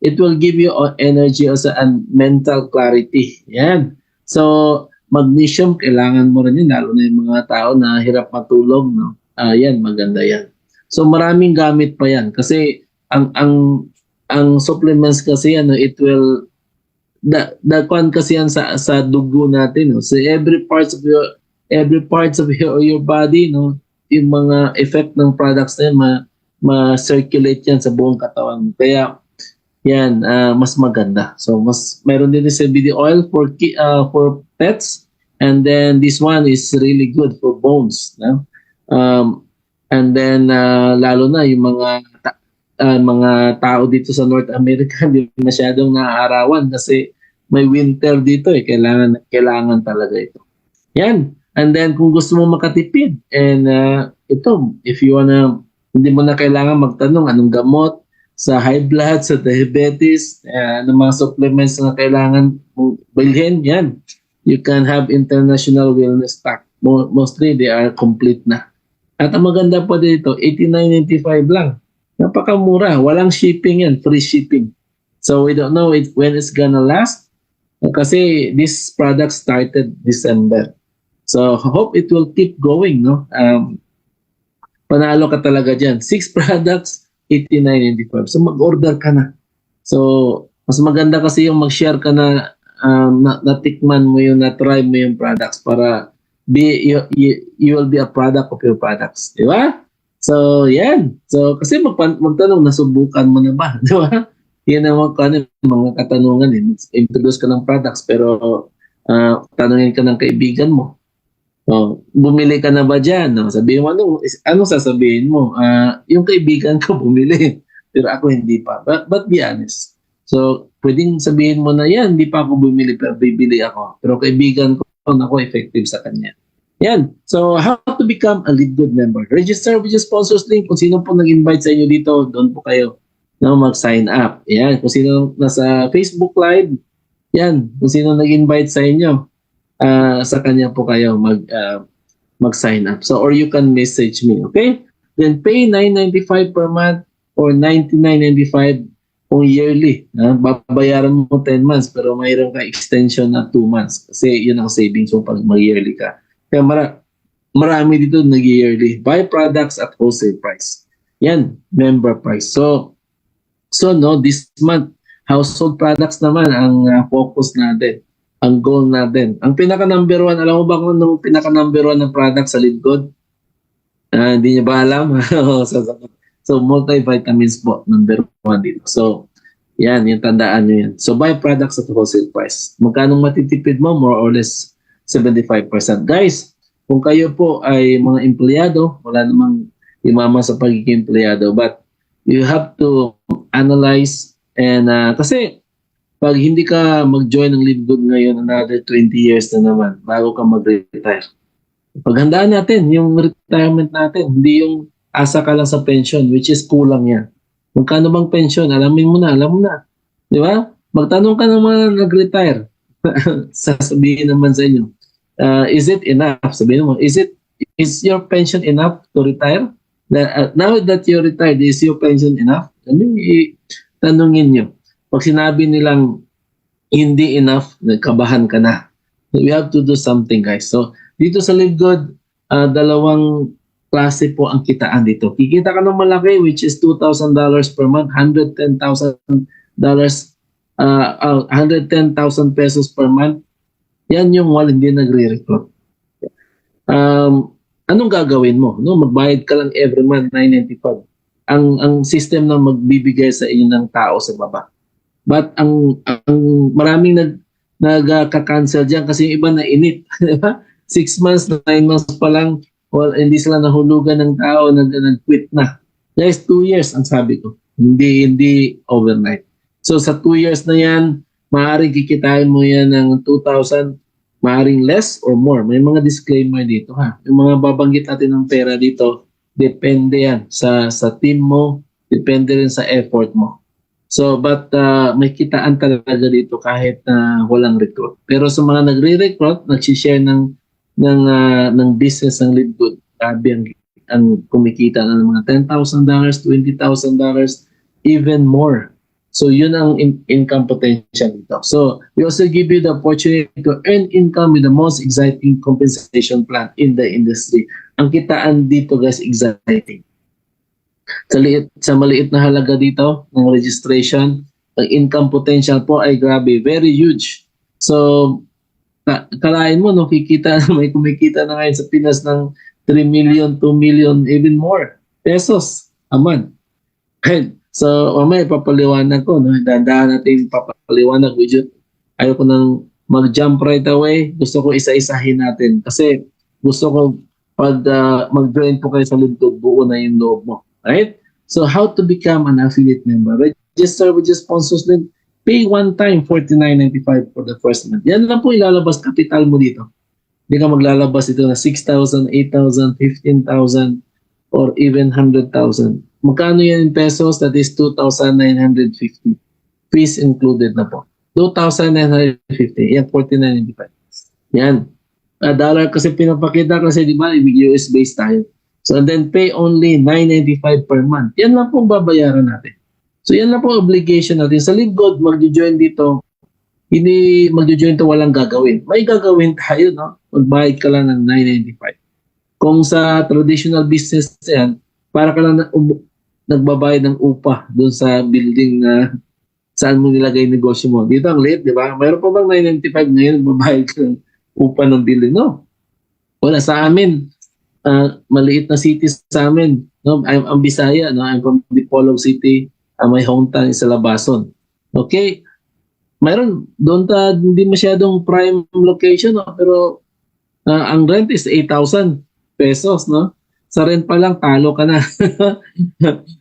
it will give you energy also and mental clarity. Yan. So, magnesium, kailangan mo rin yun, lalo na yung mga tao na hirap matulog. No? Yan, maganda yan. So, maraming gamit pa yan. Kasi, ang supplements kasi it will kwan kasi yan sa dugo natin, no? So every parts of your body, no, yung mga effect ng products na yan, ma-circulate yan sa buong katawan mo. Kaya yan, mas maganda. So mayroon din sa CBD oil for pets, and then this one is really good for bones, no? And then lalo na yung mga tao dito sa North America hindi masyadong naaarawan kasi may winter dito kailangan talaga ito. Yan. And then kung gusto mo makatipid, and ito, if you hindi mo na kailangan magtanong anong gamot sa high blood, sa diabetes, ng mga supplements na kailangan mong bilhin, yan. You can have international wellness pack. Mostly, they are complete na. At ang maganda pa dito, $89.95 lang. Napakamura. Walang shipping yan. Free shipping. So, we don't know when it's gonna last. Kasi this product started December. So, hope it will keep going, no? Panalo ka talaga dyan. 6 products, $89.95. So, mag-order ka na. So, mas maganda kasi yung mag-share ka na natikman mo yun, na-try mo yung products para you will be a product of your products. Di ba? So, yan. So, kasi magtanong, nasubukan mo na ba? Di ba? Yan ang mga katanungan. Introduce ka ng products, pero tanungin ka ng kaibigan mo. So, bumili ka na ba dyan? No? Sabihin mo, anong sasabihin mo? Yung kaibigan ko bumili, pero ako hindi pa. But be honest. So, pwedeng sabihin mo na yan, hindi pa ako bumili, pero bibili ako. Pero kaibigan ko, ako effective sa kanya. Yan. So, how to become a Live Good member? Register with your sponsors link. Kung sino po nag-invite sa inyo dito, doon po kayo mag-sign up. Yan. Kung sino nasa Facebook Live, yan. Kung sino nag-invite sa inyo, sa kanya po kayo mag-sign up. So, or you can message me, okay? Then pay $9.95 per month or $99.95 kung yearly. Babayaran mo 10 months pero mayroon ka extension na 2 months kasi yun ang savings mo pag mag-yearly ka. Kaya marami dito nag-yearly. Buy products at wholesale price. Yan, member price. So no, this month, household products naman ang focus natin. Ang goal natin. Ang pinaka-number 1, alam mo ba kung anong pinaka-number 1 ng product sa Live Good? Hindi niyo ba alam? So, multivitamins po, number 1 dito. So, yan, yung tandaan nyo yan. So, buy products at wholesale price. Magkano matitipid mo? More or less 75%. Guys, kung kayo po ay mga empleyado, wala namang imama sa pagiging empleyado, but you have to analyze and kasi pag hindi ka mag-join ng Live Good ngayon, another 20 years na naman bago ka mag-retire. Paghandaan natin yung retirement natin, hindi yung asa ka lang sa pension, which is kulang yan. Magkano bang pension? Alam mo na. Di ba? Magtanong ka ng mga nag-retire. Sasabihin naman sa inyo, is it enough? Sabihin mo, is your pension enough to retire? Now that you're retired, is your pension enough? Tanungin nyo. Pag sinabi nilang hindi enough, nagkabahan ka na. We have to do something, guys. So, dito sa Live Good, dalawang klase po ang kitaan dito. Kikita ka ng malaki, which is $2,000 per month, $110,000 pesos per month. Yan yung hindi nagre-recruit. Anong gagawin mo? No, magbayad ka lang every month, $9.95. Ang system na magbibigay sa inyo ng tao sa baba. But ang maraming nagka-cancel diyan kasi yung iba na init, di ba? 6 months, 9 months pa lang, hindi sila nahulugan ng tao, nag-quit na. Guys, 2 years ang sabi ko. Hindi overnight. So sa 2 years na yan, maaaring kikitain mo yan ng 2,000, maaaring less or more. May mga disclaimer dito ha. Yung mga babanggit natin ng pera dito, depende yan sa team mo, depende rin sa effort mo. So, but may kitaan talaga dito kahit walang recruit. Pero sa mga nagre-recruit, nag-share ng business ng Live Good, sabi ang kumikita ng mga $10,000, $20,000, even more. So, yun ang income potential dito. So, we also give you the opportunity to earn income with the most exciting compensation plan in the industry. Ang kitaan dito, guys, exciting. Sa maliit na halaga dito ng registration, ang income potential po ay grabe, very huge. So, kalain mo, no, may kumikita na ngayon sa Pinas ng 3 million, 2 million, even more pesos a month. So, mamaya papaliwanag ko, no? Dahan-dahan natin papaliwanag, Widget. Ayoko nang mag-jump right away. Gusto ko isa-isahin natin. Kasi gusto ko pag mag-join po kayo sa Libdog, buo na yung loob mo. Right? So, how to become an affiliate member? Register with your sponsors link. Pay one time, $49.95 for the first month. Yan lang po ilalabas kapital mo dito. Hindi ka maglalabas ito na 6,000, 8,000, 15,000, or even 100,000. Magkano yan in pesos? That is 2,950. Fees included na po. 2,950. Yan, $49.95. Yan. Dollar kasi pinapakita kasi di ba, US based tayo. So and then pay only $9.95 per month. Yan lang pong babayaran natin. So yan lang po obligation natin. Sa LiveGold, mag-join dito, hindi mag-join to walang gagawin. May gagawin tayo, no? Magbayad ka lang ng $9.95. Kung sa traditional business yan, para ka lang nagbabayad ng upa doon sa building na saan mo nilagay yung negosyo mo. Dito ang late, di ba? Mayroon pa bang $9.95 ngayon, magbabayad ka ng upa ng building? No. Wala sa amin. Maliit na city sa amin. No? I'm Bisaya. No? I'm from Dipolog City. My hometown is sa Labason. Okay? Mayroon, doon hindi masyadong prime location, no? Pero ang rent is 8,000 pesos, no? Sa rent pa lang, talo ka na.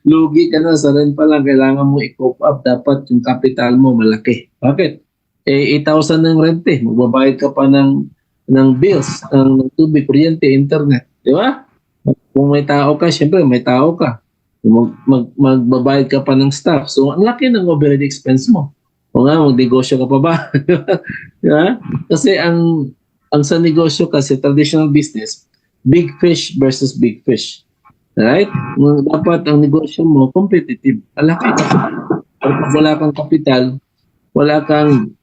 Lugi ka na sa rent pa lang. Kailangan mo i-cope up. Dapat yung capital mo malaki. Bakit? 8,000 ng rent eh. Magbabayad ka pa ng bills, ng tubig, kuryente, internet. Di ba? Kung may tao ka, syempre may tao ka. Magbabayad ka pa ng staff. So, ang laki ng overhead expense mo. O nga, magnegosyo ka pa ba? Yeah? Kasi ang sa negosyo kasi, traditional business, big fish versus big fish. Right? Dapat ang negosyo mo, competitive. Alaki ka. Pag wala kang kapital, wala kang,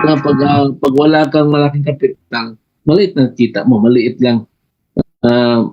pag wala kang malaking kapital, maliit na kita mo, maliit lang.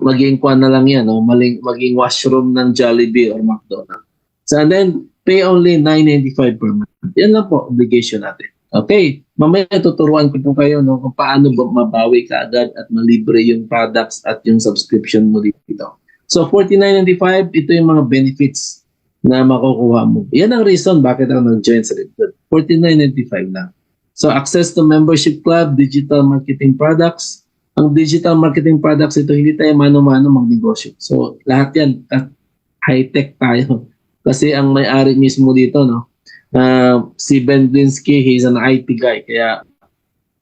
Maging kuwan na lang yan, no? Maging washroom ng Jollibee or McDonald's. So and then, pay only $9.95 per month. Yan lang po, obligation natin. Okay, mamaya tuturuan ko po kayo, no, kung paano mabawi ka agad at malibre yung products at yung subscription mo dito. So, $49.95, ito yung mga benefits na makukuha mo. Yan ang reason bakit ako nag-join sa Libdog. $49.95 lang. So, access to membership club, digital marketing products. Ang digital marketing products, ito hindi tayo mano-mano magnegosyo. So, lahat yan, high-tech tayo. Kasi ang may-ari mismo dito, no, si Ben Blinsky, he's an IT guy. Kaya,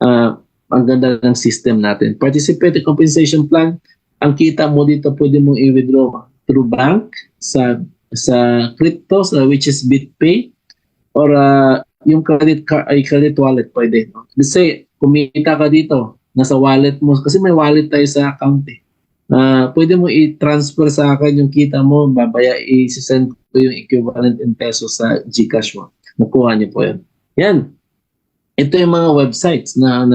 ang ganda ng system natin. Participate compensation plan, ang kita mo dito, pwede mong i-withdraw through bank, sa crypto, which is BitPay, or yung credit card, ay credit wallet, pwede. No? Let's say, kumita ka dito, nasa wallet mo, kasi may wallet tayo sa account eh. Pwede mo i-transfer sa akin yung kita mo, i-send ko yung equivalent in pesos sa GCash mo. Nakuha niyo po yun. Yan. Ito yung mga websites na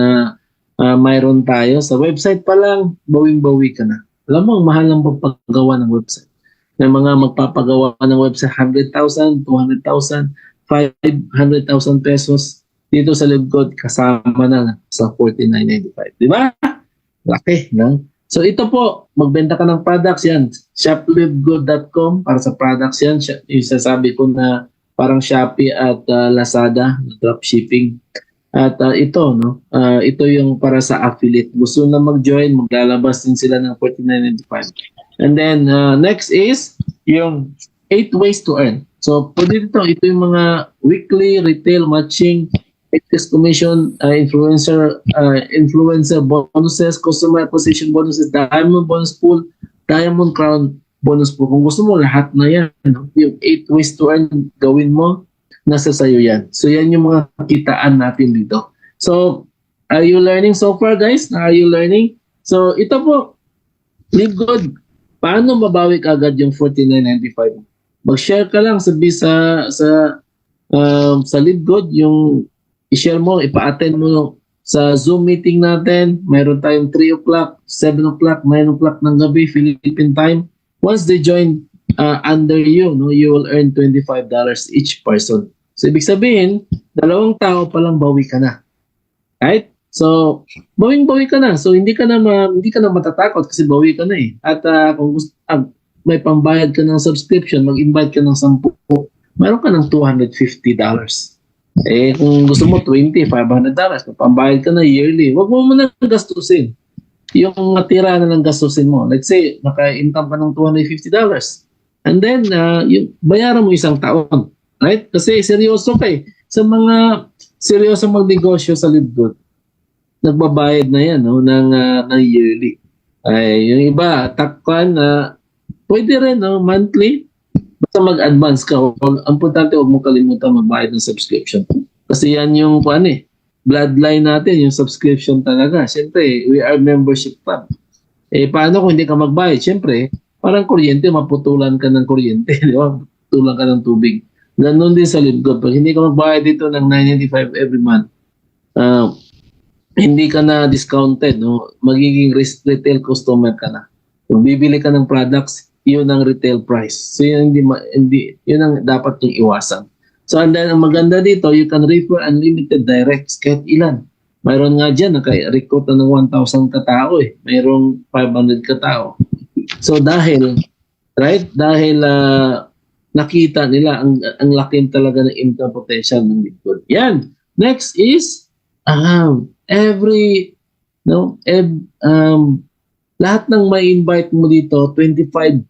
mayroon tayo. Sa website pa lang, bawing-bawi ka na. Alam mo, ang mahal ng pagpagawa ng website. May mga magpapagawa ng website, 100,000, 200,000, 500,000 pesos. Dito sa LiveGold, kasama na sa $49.95. Di ba? Laki, no? So ito po, magbenta ka ng products yan. shoplivgold.com para sa products yan. Yung sasabi ko na parang Shopee at Lazada, dropshipping. At ito, no? Ito yung para sa affiliate. Gusto na mag-join, maglalabas din sila ng $49.95. And then next is yung 8 ways to earn. So pwede ito yung mga weekly retail matching, excess commission, influencer bonuses, customer acquisition bonuses, diamond bonus pool, diamond crown bonus pool. Kung gusto mo, lahat na yan. No? Yung 8 ways to earn, gawin mo, nasa sayo yan. So yan yung mga kitaan natin dito. So, are you learning so far, guys? Are you learning? So, ito po, LiveGold. Paano mabawi ka agad yung $49.95? Mag-share ka lang, sabi sa LiveGold, yung i-share mo, ipa-attend mo sa Zoom meeting natin. Mayroon tayong 3 o'clock, 7 o'clock, 9 o'clock ng gabi, Philippine time. Once they join under you, no, you will earn $25 each person. So ibig sabihin, 2 tao pa lang bawi ka na. Right? So bawing-bawi ka na. So hindi ka na matatakot kasi bawi ka na eh. At kung gusto, may pambayad ka ng subscription, mag-invite ka ng 10, meron ka ng $250. Eh kung gusto mo $500, pambayad ka na yearly. Huwag mo muna gastusin. Yung natira na lang gastusin mo. Let's say, naka-income ka ng $250. And then, bayaran mo 1 taon. Right? Kasi seryoso ka eh. Sa mga seryoso magnegosyo sa Libgood, nagbabayad na yan no, ng yearly. Ay, yung iba, takpan na pwede rin no, monthly. Basta mag-advance ka. Ang importante, huwag mo kalimutan magbayad ng subscription. Kasi yan yung bloodline natin, yung subscription talaga. Siyempre, we are membership club. Eh, paano kung hindi ka magbayad? Siyempre, parang kuryente, maputulan ka ng kuryente. Di ba? Maputulan ka ng tubig. Ganun din sa Libgood. Pag hindi ka magbayad dito ng $9.95 every month, hindi ka na discounted. No? Magiging retail customer ka na. Kung bibili ka ng products, yun ang retail price. So yun, yun ang dapat yung iwasan. So and then, ang maganda dito, you can refer unlimited directs kahit ilan. Mayroon nga dyan, naka-recruit na ng 1,000 katao eh. Mayroong 500 katao. So dahil nakita nila ang laki talaga ng income potential ng Libgood. Yan. Next is lahat ng may invite mo dito $25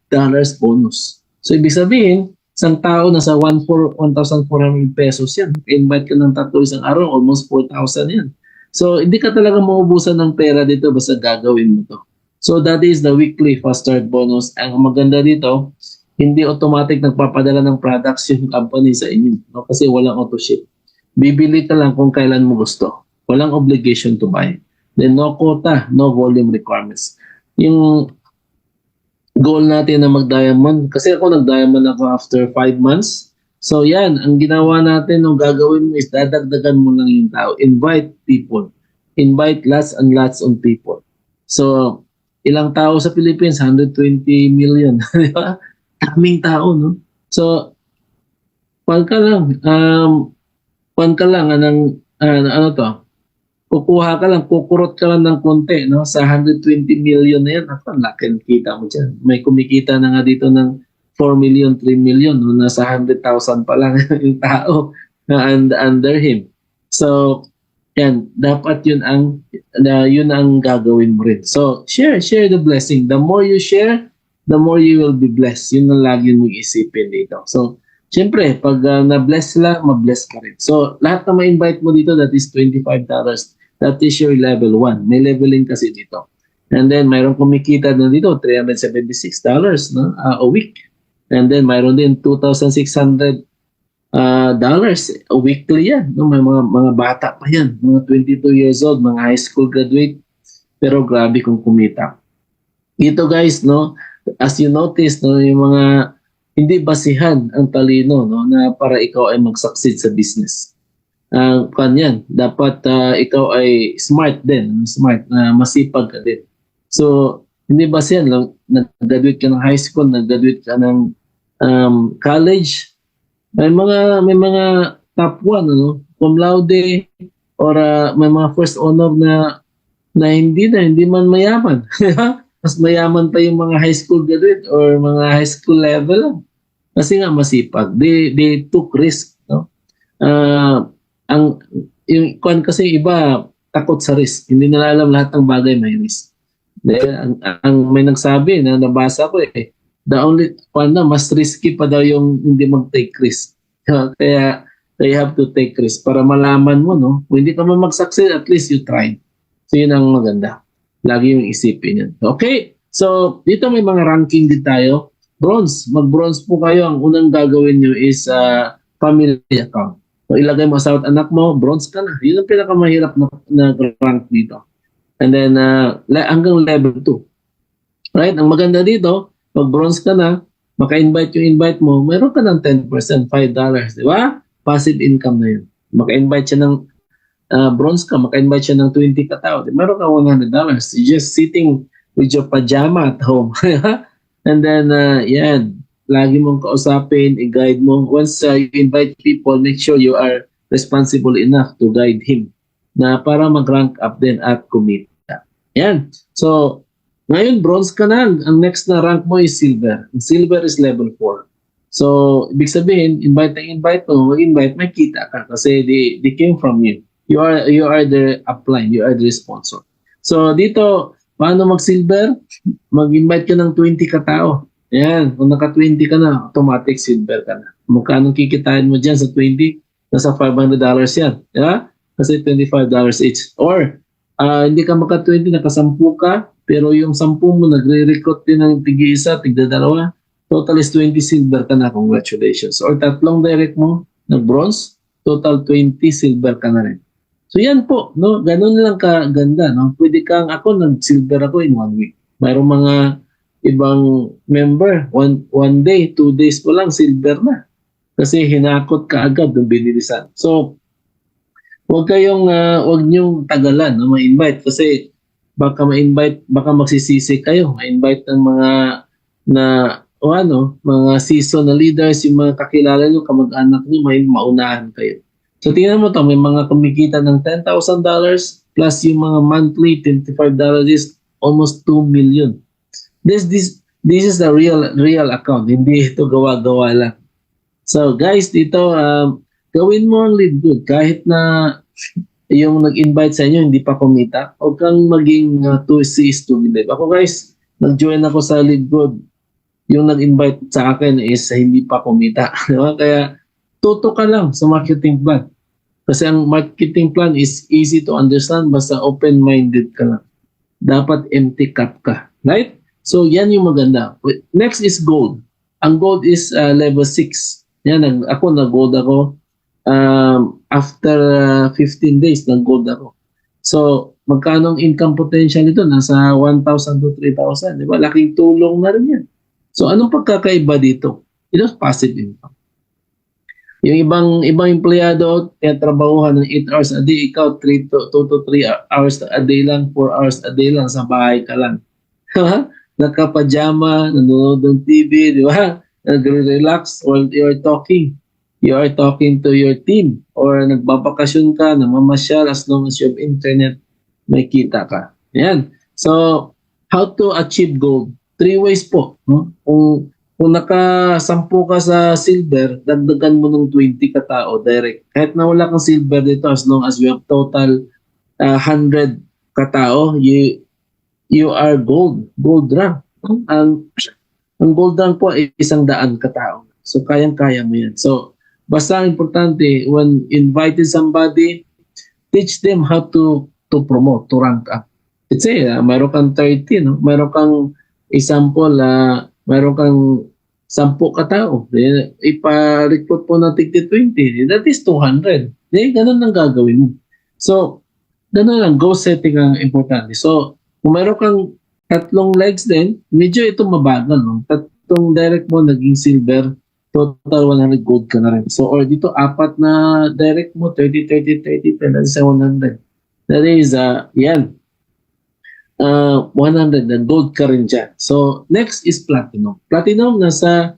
bonus. So ibig sabihin, isang tao na sa 1,400 pesos yan. Invite ka ng 3 isang araw, almost 4,000 yan. So hindi ka talaga maubusan ng pera dito basta gagawin mo to. So that is the weekly fast start bonus. Ang maganda dito, hindi automatic nagpapadala ng products yung company sa inyo. No? Kasi walang auto-ship. Bibili ka lang kung kailan mo gusto. Walang obligation to buy. Then no quota, no volume requirements. Yung goal natin na mag-diamond, kasi ako nag-diamond ako after 5 months. So yan, ang ginawa natin nung gagawin mo is dadagdagan mo lang yung tao. Invite people. Invite lots and lots of people. So, ilang tao sa Philippines? 120 million. Di ba? Daming tao, no? So, kukuha ka lang, kukurot ka lang ng konti, no? Sa 120 million na yan, ang laki kita mo dyan. May kumikita na nga dito ng 4 million, 3 million, no? Nasa 100,000 pa lang yung tao under him. So, yan, dapat yun ang gagawin mo rin. So, share the blessing. The more you share, the more you will be blessed. Yun ang lagi mong isipin dito. So, syempre, pag na-bless sila, ma-bless ka rin. So, lahat na ma-invite mo dito, that is $25. That is your level 1. May leveling kasi dito. And then, mayroong kumikita na dito, $376 no? A week. And then, mayroon din $2,600 weekly yan. No? May mga bata pa yan. Mga 22 years old, mga high school graduate. Pero grabe kung kumita. Ito guys, no? As you notice, no, yung mga hindi basihan ang talino, no, na para ikaw ay mag-succeed sa business. Kanyan, dapat ikaw ay smart din, masipag ka din. So, hindi basihan lang, nag-graduate ka ng high school, nag-graduate ka ng college, may mga top 1, ano, cum laude, or may mga first honor na hindi man mayaman. Mas mayaman pa yung mga high school graduate or mga high school level. Kasi nga masipag. They took risk. No? Yung kasi iba takot sa risk. Hindi nila alam lahat ng bagay may risk. May nagsabi na nabasa ko the only mas risky pa daw yung hindi mag-take risk. Kaya you have to take risk para malaman mo, no? Kung hindi ka man mag-succeed, at least you tried. So yun ang maganda. Lagi yung isipin yun. Okay, so dito may mga ranking din tayo. Bronze, mag-bronze po kayo. Ang unang gagawin nyo is family account. So ilagay mo sa anak mo, bronze ka na. Yun ang pinakamahirap na rank dito. And then hanggang level 2. Right? Ang maganda dito, mag-bronze ka na, maka-invite yung invite mo, meron ka ng 10%, $5. Di ba? Passive income na yun. Maka-invite siya ng bronze ka, maka-invite siya ng 20 katao, meron ka $100. You're just sitting with your pajama at home. And then, yan, lagi mong kausapin, i-guide mo. Once you invite people, make sure you are responsible enough to guide him na para mag-rank up din at kumita. Yan. So, ngayon, bronze ka na. Ang next na rank mo is silver. And silver is level 4. So, ibig sabihin, invite mo, mag-invite, may kita ka kasi they came from you. You are the upline, you are the sponsor. So, dito, paano mag-silver? Mag-invite ka ng 20 katao. Yan, kung naka-20 ka na, automatic silver ka na. Magkano kikitain mo dyan sa 20? Nasa $500 yan. Yeah? Kasi $25 each. Or, hindi ka maka-20, naka-10 ka, pero yung 10 mo, nagre-recruit din ng tig-isa, tig-dalawa, total is 20 silver ka na. Congratulations. Or tatlong direct mo, nag-bronze, total 20 silver ka na rin. So yan po, no? Ganun lang kaganda, no? Pwede kang, ako, nag-silver ako in 1 week. Mayroong mga ibang member, one day, 2 days pa lang, silver na. Kasi hinakot ka agad ng binilisan. So, huwag niyong tagalan na ma-invite kasi baka ma-invite, baka magsisisi kayo. Ma-invite ng mga seasonal leaders, yung mga kakilala niyo, kamag-anak niyo, may maunahan kayo. So, tingnan mo to, may mga kumikita ng $10,000 plus yung mga monthly $25 is almost 2 million. This is the real account. Hindi ito gawa-gawa lang. So, guys, dito, gawin mo ang lead good. Kahit na yung nag-invite sa inyo, hindi pa kumita, huwag kang maging 2 believe. Ako, guys, nag-join ako sa lead good. Yung nag-invite sa akin is hindi pa kumita. Diba? Kaya, tuto ka lang sa marketing plan. Kasi ang marketing plan is easy to understand, basta open-minded ka lang. Dapat empty cup ka. Right? So, yan yung maganda. Next is gold. Ang gold is level 6. Yan, nag-gold ako. After 15 days, nag-gold ako. So, magkano ang income potential ito? Nasa 1,000 to 3,000. Diba? Laking tulong na rin yan. So, anong pagkakaiba dito? Ito is passive income. Yung ibang empleyado, trabahuhan ng 8 hours a day, ikaw 2 to 3 hours a day lang, 4 hours a day lang, sa bahay ka lang. Nakapajama, nanonood ng TV, di ba? Nagre-relax while you're talking. You are talking to your team or nagbabakasyon ka, namamasyal, as long as you have internet, may kita ka. Yan. So, how to achieve gold? 3 ways po. No? Kung naka-10 ka sa silver, dagdagan mo ng 20 katao direct. Kahit na wala kang silver dito, as long as you have total 100 katao, you are gold rank. Ang gold rank po ay 100 katao. So, kayang-kaya mo yan. So, basta ang importante, when invited somebody, teach them how to promote, to rank up. Let's say, mayroon kang 30, no? Mayroon kang example, mayroon kang 10 katao. Ipa-recruit po ng tigti 20. That is 200. Ganun ang gagawin mo. So, ganun lang. Goal setting ang importante. So, kung mayroon kang 3 legs din, medyo ito mabagal. No? 3 direct mo naging silver, total 100 gold ka na rin. So, or dito, 4 na direct mo, 30, 10, that is 100. That is, yan. 100 na gold ka rin dyan. So, next is platinum. Platinum, nasa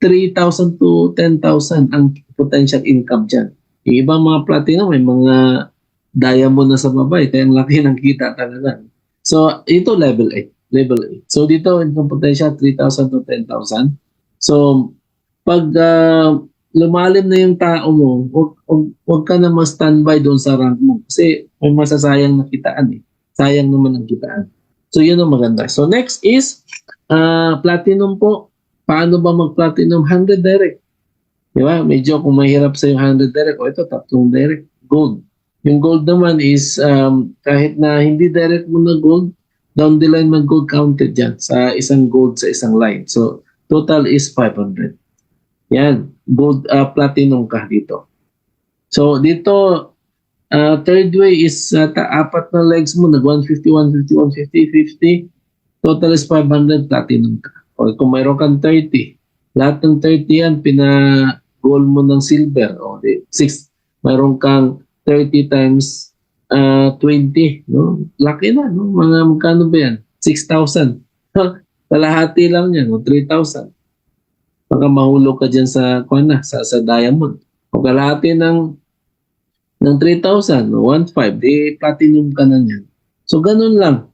3,000 to 10,000 ang potential income dyan. Yung ibang mga platinum, may mga diamond na sa babae, kaya ang laki ng kita talaga. So, ito level 8. So, dito, income potential, 3,000 to 10,000. So, pag lumalim na yung tao mo, huwag ka na ma-standby doon sa rank mo. Kasi may masasayang na kitaan eh. Sayang naman ang kitaan. So, yun ang maganda. So, next is platinum po. Paano ba mag-platinum? 100 direct. Di ba? Medyo kung mahirap sa yung 100 direct, o ito, 3 direct. Gold. Yung gold naman is kahit na hindi direct mo na gold, down the line mag-gold counted dyan sa isang gold sa isang line. So, total is 500. Yan. Gold, platinum ka dito. So, dito, third way is 4 na legs mo, nag-150, 150, 150, 50. Total is 500, platinum ka. O kung mayroon kang 30, lahat ng 30 yan, pina-goal mo ng silver. O, 6, mayroon kang 30 times 20. No? Laki na. No? Mga magkano ba yan? 6,000. Kalahati lang yan, 3,000. baka mahulog ka dyan sa, sa diamond. O kalahati ng 3,000, 1,500, di platinum ka na niyan. So ganun lang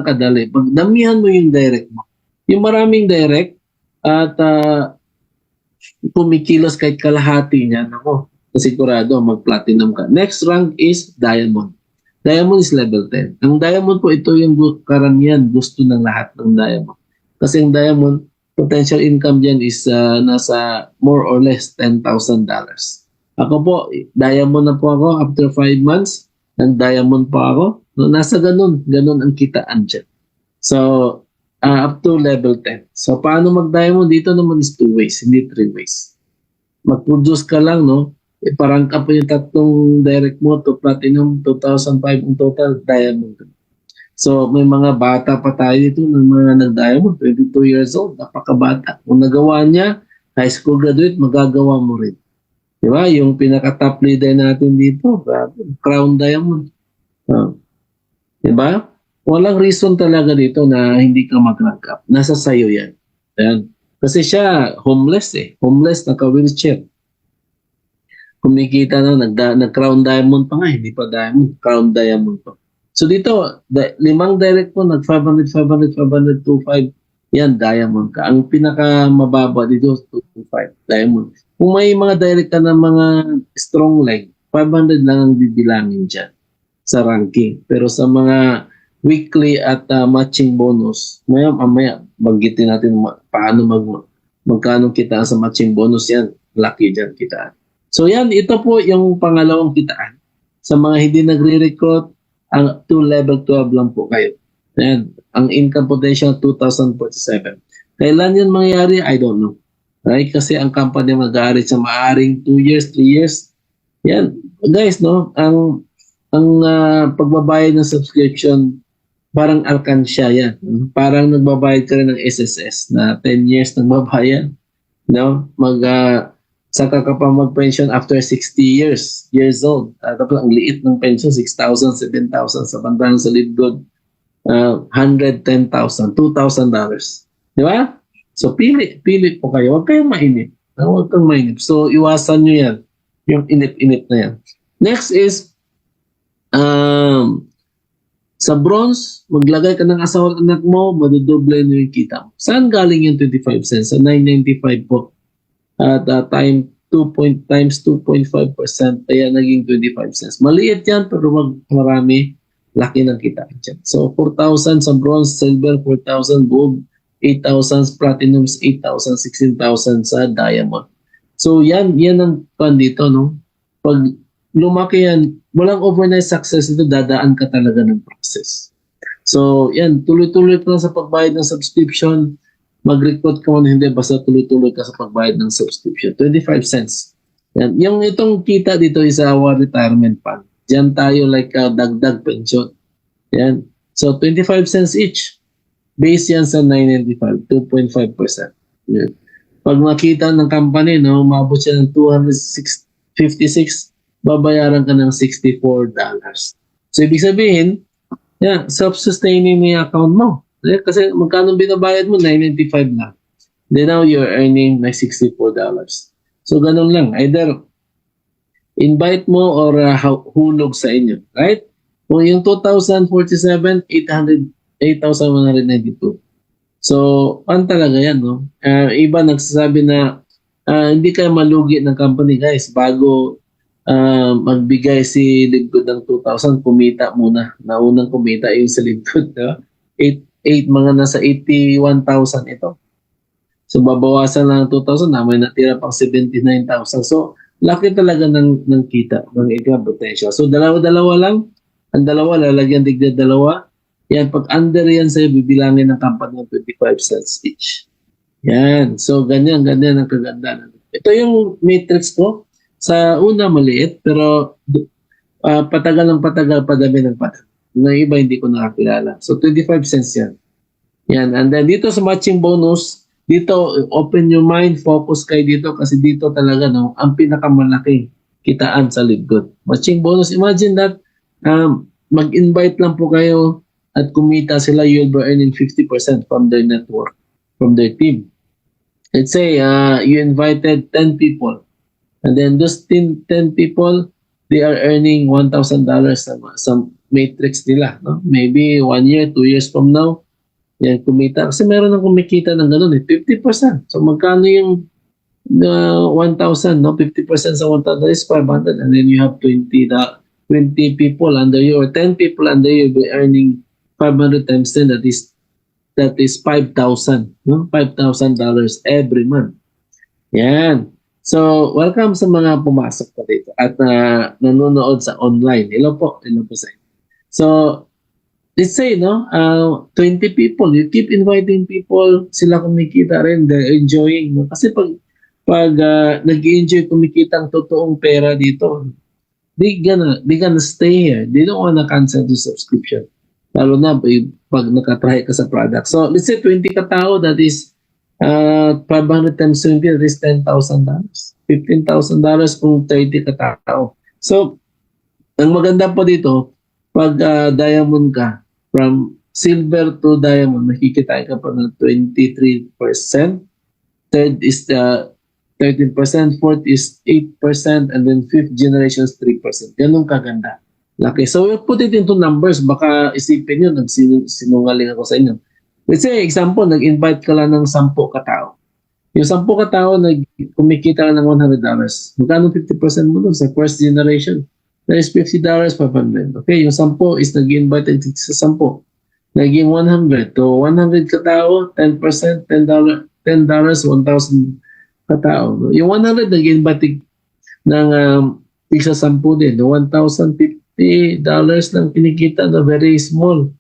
kadali. Pag damihan mo yung direct mo, yung maraming direct at kumikilos kahit kalahati niyan, ako, sigurado mag-platinum ka. Next rank is diamond. Diamond is level 10. Ang diamond po, ito yung karamihan gusto ng lahat ng diamond. Kasi ang diamond, potential income dyan is nasa more or less $10,000. Ako po, diamond na po ako after 5 months. Ang diamond po ako. No, nasa ganun ang kitaan dyan. So, up to level 10. So, paano mag-diamond? Dito naman is 2 ways, hindi 3 ways. Mag-produce ka lang, no? Iparang ka po yung tatlong direct mo to platinum, 2,005 ang total, diamond. So, may mga bata pa tayo dito ng mga nag-diamond, 22 years old, napakabata. Kung nagawa niya, high school graduate, magagawa mo rin. Di ba? Yung pinaka-top leader natin dito, crown diamond. Di ba? Walang reason talaga dito na hindi ka mag-rank up. Nasa sayo yan. Ayan. Kasi siya, homeless eh. Homeless, naka-wheelchair. Kumikita na, nag-crown diamond pa nga, hindi pa diamond, crown diamond pa. So dito, 5 direct po, nag-500, 500, 500, 2,500, yan, diamond ka. Ang pinaka-mababa dito, 2,500, diamond. Kung may mga direct ka na mga strong leg, 500 lang ang bibilangin dyan sa ranking. Pero sa mga weekly at matching bonus, mamaya banggitin natin paano magkano kitaan sa matching bonus yan. Laki dyan kitaan. So yan, ito po yung pangalawang kitaan. Sa mga hindi nagre-recruit, ang to level 12 lang po kayo. Yan, ang income potential 2,047. Kailan yan mangyayari? I don't know. Right? Kasi ang company mag-aari sa maaring 2 years, 3 years. Yan. Guys, no? Ang pagbabayad ng subscription, parang alkansya yan. Parang nagbabayad ka rin ng SSS na 10 years nagbabayad. No? Saka ka pa mag-pension after 60 years old. Tapos ang liit ng pension, 6,000, 7,000 sa bandang sa Lidgood. $110,000, $2,000. Di ba? So, pili po kayo. Huwag kayong mainip. Huwag kang mainip. So, iwasan nyo yan. Yung inip-inip na yan. Next is, sa bronze, maglagay ka ng asawa at anak mo, madudoble nyo yung kita mo. Saan galing yung 25 cents? Sa 995 po. At times 2.5%, kaya naging 25 cents. Maliit yan, pero marami, laki ng kita dyan. So, 4,000 sa bronze, silver, 4,000, gold, 8,000 platinums, 8,000, 16,000 sa diamond. So yan ang pan dito, no? Pag lumaki yan, walang overnight success ito, dadaan ka talaga ng process. So yan, tuloy-tuloy ka lang sa pagbayad ng subscription, mag-recruit ka man hindi, basta tuloy-tuloy ka sa pagbayad ng subscription. 25 cents. Yan. Yung itong kita dito is our retirement fund. Diyan tayo like dagdag pension. Yan. So 25 cents each. Base yan sa 995, 2.5%. Yan. Pag nakita ng company, no, umabot siya ng 256, babayaran ka ng $64. So, ibig sabihin, yeah, self-sustaining na yung account mo. Yeah, kasi magkano binabayad mo? 995 lang. Then now, you're earning like $64. So, ganun lang. Either invite mo or hulog sa inyo. Right? Kung yung 2,047, 8,192. So, ano talaga yan, no? Iba nagsasabi na hindi kayo malugi ng company, guys. Bago magbigay si Lidgood ng 2,000, kumita muna. Naunang kumita yung sa Lidgood. No? 8, mga nasa 81,000 ito. So, babawasan lang ng 2,000, na may natira pang 79,000. So, laki talaga ng kita, ng income potential. So, dalawa-dalawa lang. Ang dalawa, lalagyan digda dalawa. Yan, pag under yan sa'yo, bibilangin ng company ng 25 cents each. Yan. So, ganyan ang kaganda. Ito yung matrix ko. Sa una, maliit, pero patagal ng patagal, padami ng patagal. Ng iba, hindi ko nakakilala. So, 25 cents yan. Yan. And then, dito sa matching bonus, dito, open your mind, focus kayo dito kasi dito talaga, no, ang pinakamalaking kitaan sa Lidgood. Matching bonus, imagine that, mag-invite lang po kayo at kumita sila, you'll be earning 50% from their network, from their team. let's say you invited 10 people, and then those 10 people, they are earning $1,000 sa matrix nila. No? Maybe 1 year, 2 years from now, yan kumita. Kasi meron ng kumikita ng ganun 50%. So magkano yung 1,000, no? 50% sa 1,000 is 500, and then you have 20 people under you, or 10 people under you, be earning 500 times 10, that is 5,000, no? $5,000 every month. Yan. So, welcome sa mga pumasok pa dito at nanonood sa online. Hello po sa inyo. So, let's say, no, 20 people, you keep inviting people, sila kumikita rin, they're enjoying. No? Kasi pag nag-enjoy, kumikita ang totoong pera dito, they gonna stay here. They don't wanna cancel the subscription. Lalo na pag nakatry ka sa product. So, let's say 20 katao, that is 500 times 20, that is $10,000. $15,000 kung 30 katao. So, ang maganda po dito, pag diamond ka, from silver to diamond, makikita ka pa ng 23%. Third is 13%, fourth is 8%, and then fifth generation is 3%. Ganun kaganda. Okay, so we'll put it into numbers. Baka isipin nyo, nagsinungaling ako sa inyo. Let's say, example, nag-invite ka lang ng 10 katao. Yung 10 katao, kumikita ka ng $100. Magkano 50% mo dun sa first generation? That is $50, 500. Okay, yung 10 is nag-invite sa 10. Naging 100. So, 100 katao, 10%, $10, 1,000 katao. Yung 100, nag-invite ng isa 10 din. $1,050 lang kinikita na very small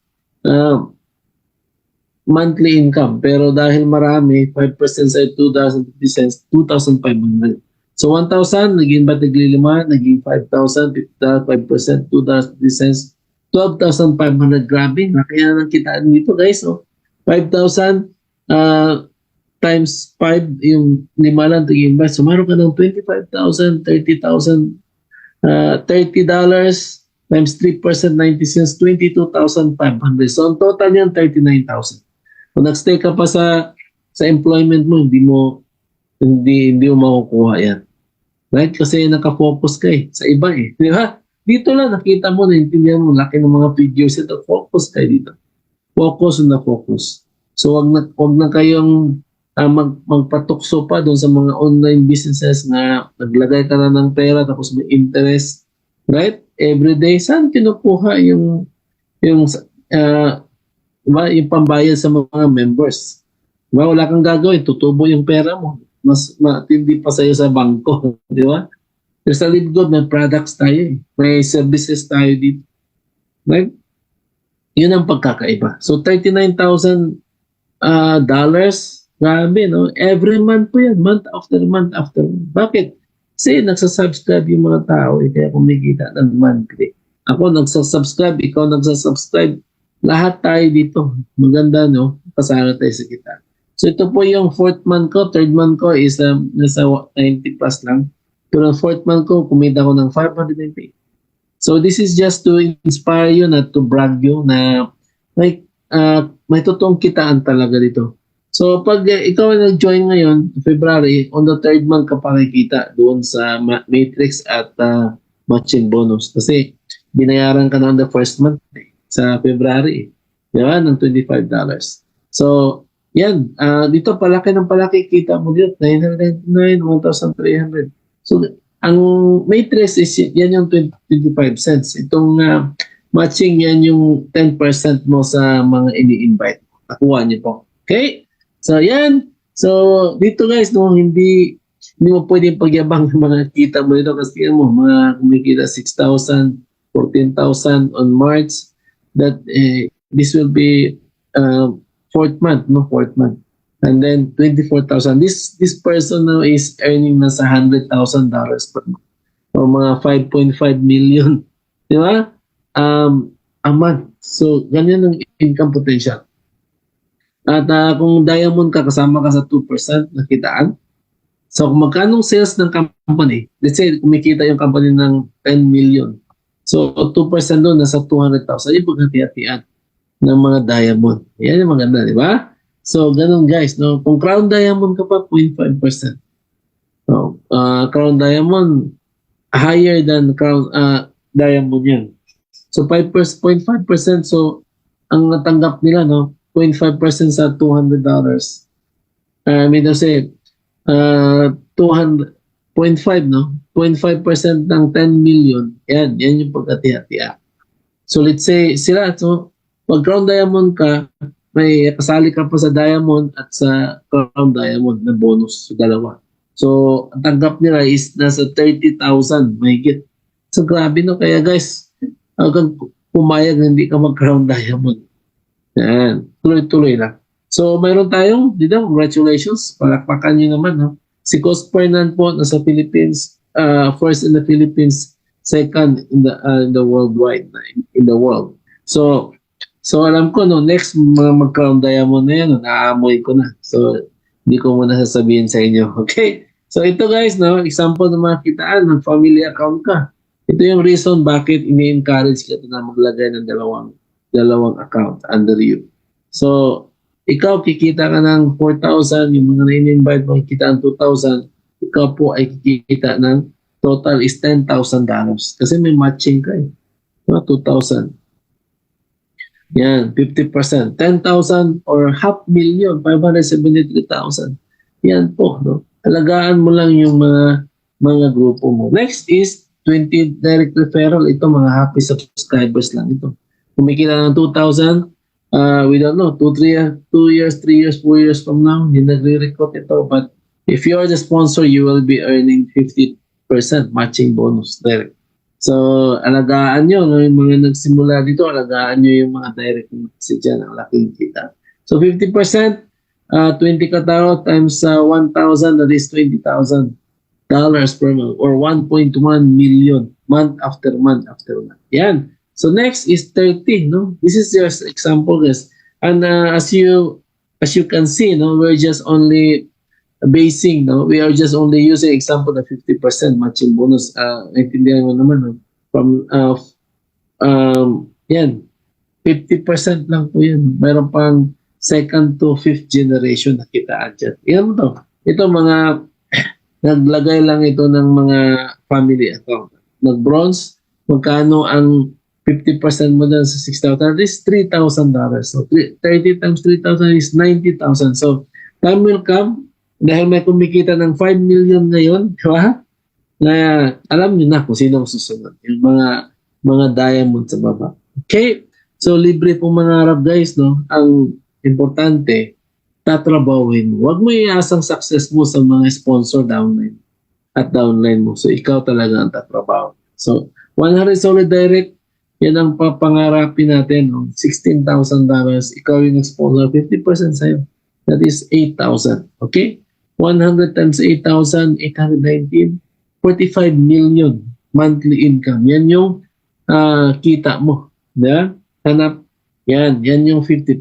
monthly income. Pero dahil marami, 5% sa $2.50, 2,500. So 1,000, naging ba't naglilima, naging 5,000, 5%, $2.50, 12,500. Grabe, nakaya nang kitaan dito guys. So, 5,000 times 5, yung 5 lang nag-invest. So meron ka ng 25,000, 30,000, $30 times 3%, 90 cents, 22,500. So ang total niyan, 39,000. Kung nag-stay ka pa sa employment mo, hindi mo makukuha yan. Right? Kasi nakafocus ka sa iba Di ba? Dito lang, nakita mo, naintindihan mo, laki ng mga figures ito. Focus kayo dito. Focus na focus. So wag na kayong magpatukso pa doon sa mga online businesses na naglagay ka na ng pera tapos may interest. Right? Every day, saan kinukuha yung pambayad sa mga members? Diba? Wala kang gagawin, tutubo yung pera mo. Mas matindi pa sa'yo sa bangko. Di ba? Sa Libgood, may products tayo may services tayo dito. Right? Yun ang pagkakaiba. So, $39,000 grabe, no? Every month po yan. Month after month after month. Bakit? Kasi nagsasubscribe yung mga tao, kaya kumikita ng monthly. Ako nagsasubscribe, ikaw nagsasubscribe. Lahat tayo dito. Maganda, no? Kasama tayo sa kita. So ito po yung fourth month ko. Third month ko is nasa 90 plus lang. Pero fourth month ko, kumita ko ng 598. So this is just to inspire you, not to brag you, na may totoong kitaan talaga dito. So pag ikaw nag-join ngayon, February, on the third month ka pa kikita doon sa matrix at matching bonus. Kasi binayaran ka na on the first month sa February. Di ba? Ng $25. So, yan. Dito palaki ng palaki kita mo dito. 999, 1,300. So, ang matrix is yan yung 25 cents. Itong matching yan yung 10% mo sa mga ini-invite. Nakuha niyo po. Okay? So, yan. So, dito guys, no, hindi mo pwedeng pagyabang ng mga kita mo dito kasi yan mo, mga kumikita 6,000, 14,000 on March. That this will be fourth month. And then 24,000. This person now is earning nasa $100,000 per month. O mga 5.5 million. Di ba? A month. So, ganyan ang income potential. At kung diamond ka, kasama ka sa 2% na kitaan. So, kung magkanong sales ng company, let's say, kumikita yung company ng 10 million. So, 2% doon, nasa 200,000. Yung paghati-hatian ng mga diamond. Yan yung maganda, di ba? So, ganun guys, no? Kung crown diamond ka pa, 0.5%. So, crown diamond, higher than crown diamond yan. So, 0.5%. So, ang natanggap nila, no? 0.5% sa $200. I mean to say, 200, 0.5, no? 0.5% ng 10 million. Yan yung pagkati-hati. So, let's say, sila, so, pag crown diamond ka, may kasali ka pa sa diamond at sa crown diamond na bonus sa dalawa. So, ang tanggap nila is nasa 30,000 mahigit. So, grabe no. Kaya guys, hanggang pumayag na hindi ka mag-crown diamond. Yan. Tuloy-tuloy lang. So, mayroon tayong, dito, congratulations. Palakpakan nyo naman, no? Si Coach Fernan po, nasa Philippines, first in the Philippines, second in the worldwide, in the world. So alam ko, no, next mga mag-crown diamond na yan, naamoy ko na. So, hindi ko muna sasabihin sa inyo. Okay? So, ito guys, no, example ng mga kitaan, ng family account ka. Ito yung reason bakit ini-encourage ka na maglagay ng dalawang account under you. So, ikaw kikita ka ng 4,000, yung mga na-invite mo kikita ng 2,000, ikaw po ay kikita ng total is $10,000. Kasi may matching ka eh. 2,000. Yan, 50%. 10,000 or $500,000, 573,000. Yan po, no? Alagaan mo lang yung mga grupo mo. Next is 20 direct referral. Ito, mga happy subscribers lang ito. Kumikita ng 2,000, we don't know, 2 years, 3 years, 4 years from now, hindi nagre-recruit ito. But if you are the sponsor, you will be earning 50% matching bonus direct. So, alagaan nyo, no, yung mga nagsimula dito, alagaan nyo yung mga direct kasi dyan, ang laking kita. So, 50%, 20 katao times 1,000, that is $20,000 per month or 1.1 million month after month after month. Yan. So, next is 30, no? This is just example, guys. And as you can see, no, we're just only basing, no? We are just only using example the 50% matching bonus. Naintindihan mo naman, no? From, yan, 50% lang po yan. Meron pang second to fifth generation na kitaan dyan. Yan mo to. Ito mga, naglagay lang ito ng mga family account. Nag-bronze, magkano ang 50% mo dyan sa 6,000? That is $3,000. So, 30 times 3,000 is 90,000. So, time will come, dahil may kumikita ng 5 million ngayon, di ba? Na alam niyo na kung sino ang susunod. Yung mga diamond sa baba. Okay? So, libre po mangarap guys, no? Ang importante, tatrabawin mo. Huwag mo iasang success mo sa mga sponsor downline at downline mo. So, ikaw talaga ang tatrabaho. So, 100 solid direct, yan ang papangarapin natin. No? $16,000. Ikaw yung sponsor, 50% sa'yo. That is 8,000. Okay? 100 times 8,000, 819, 45 million monthly income. Yan yung kita mo. Yeah? Hanap. Yan yung 50%.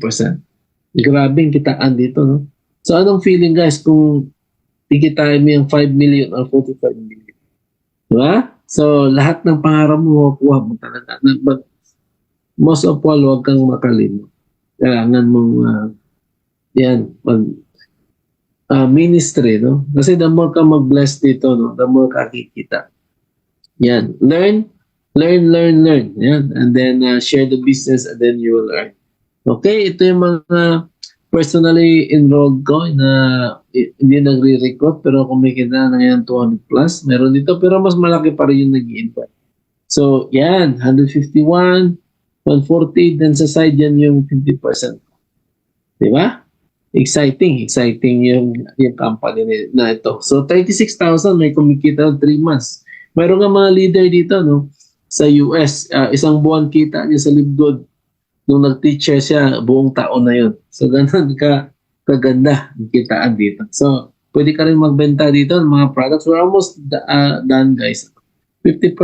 Grabing kitaan dito. No? So, anong feeling guys kung tikitain mo yung 5 million or 45 million? Diba? So, lahat ng pangarap mo, makuha mo talaga. But most of all, huwag kang makalimot. Kailangan mong yan, ministry, no? Kasi the more ka mag-bless dito, no? The more ka kikita. Yan. Learn. Yan. And then share the business and then you will earn. Okay, ito yung mga personally enrolled ko na hindi nagre-recruit pero kumikita na yan 200 plus. Meron dito pero mas malaki pa rin yung nag-i-invite. So, yan. 151, 140, then sa side yan yung 50%. Diba? Exciting yung company na ito. So 36,000 may kumikita 3 months. Mayroon nga mga leader dito no sa US, isang buwan kita niya sa Libgod nung nag-teacher siya buong taon na yun. So ganun kaganda ang kitaan dito. So pwede ka rin magbenta dito ng mga products. We're almost done guys. 50%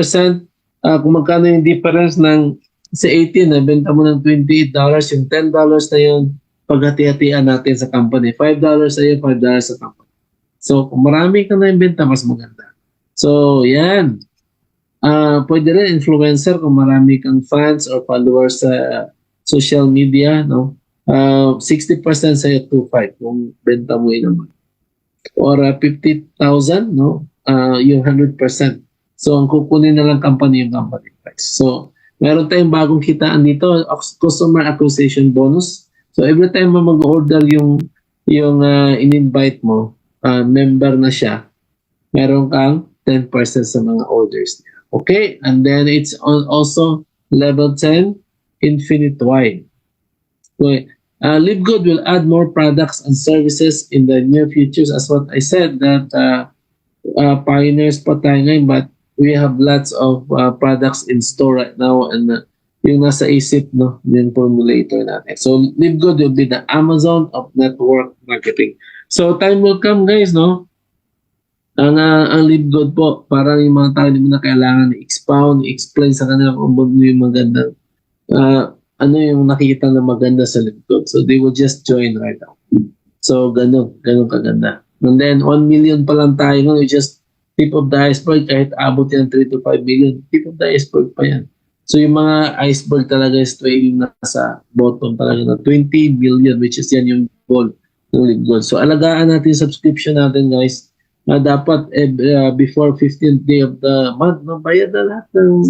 kung magkano yung difference ng sa 18 na benta mo ng $28, yung $10 na yun paghati-hatian natin sa company. $5 sa iyo, $5 sa company. So, kung marami ka na yung benta, mas maganda. So, yan. Pwede rin influencer kung marami kang fans or followers sa social media, no? 60% sa'yo 2.5 kung benta mo yun naman. Or 50,000, no? Yung 100%. So, ang kukunin na lang company yung company price. So, meron tayong bagong kitaan dito, customer acquisition bonus. So, every time mo mag-order yung in-invite mo, member na siya, meron kang 10% sa mga orders niya. Okay? And then, it's also level 10, Infinite Wide. Okay. Live Good will add more products and services in the near futures. As what I said, that pioneers pa tayo ngayon, but we have lots of products in store right now, and yung nasa isip, no, yung formulator natin. So, Live Good will be the Amazon of network marketing. So, time will come, guys, no? Ang Live Good po, parang yung mga tao hindi mo na kailangan i-expound, i-explain sa kanila kung ano yung magandang ano yung nakikita na maganda sa Live Good. So, they will just join right now. So, ganun kaganda. And then, 1 million pa lang tayo, no? Just tip of the iceberg, kahit abot yan 3 to 5 million, tip of the iceberg pa yan. So, yung mga iceberg talaga is trading na sa bottom talaga na 20 million, which is yan yung goal ng Live Good. So, alagaan natin yung subscription natin, guys. Dapat before 15th day of the month, no, bayad na lahat ng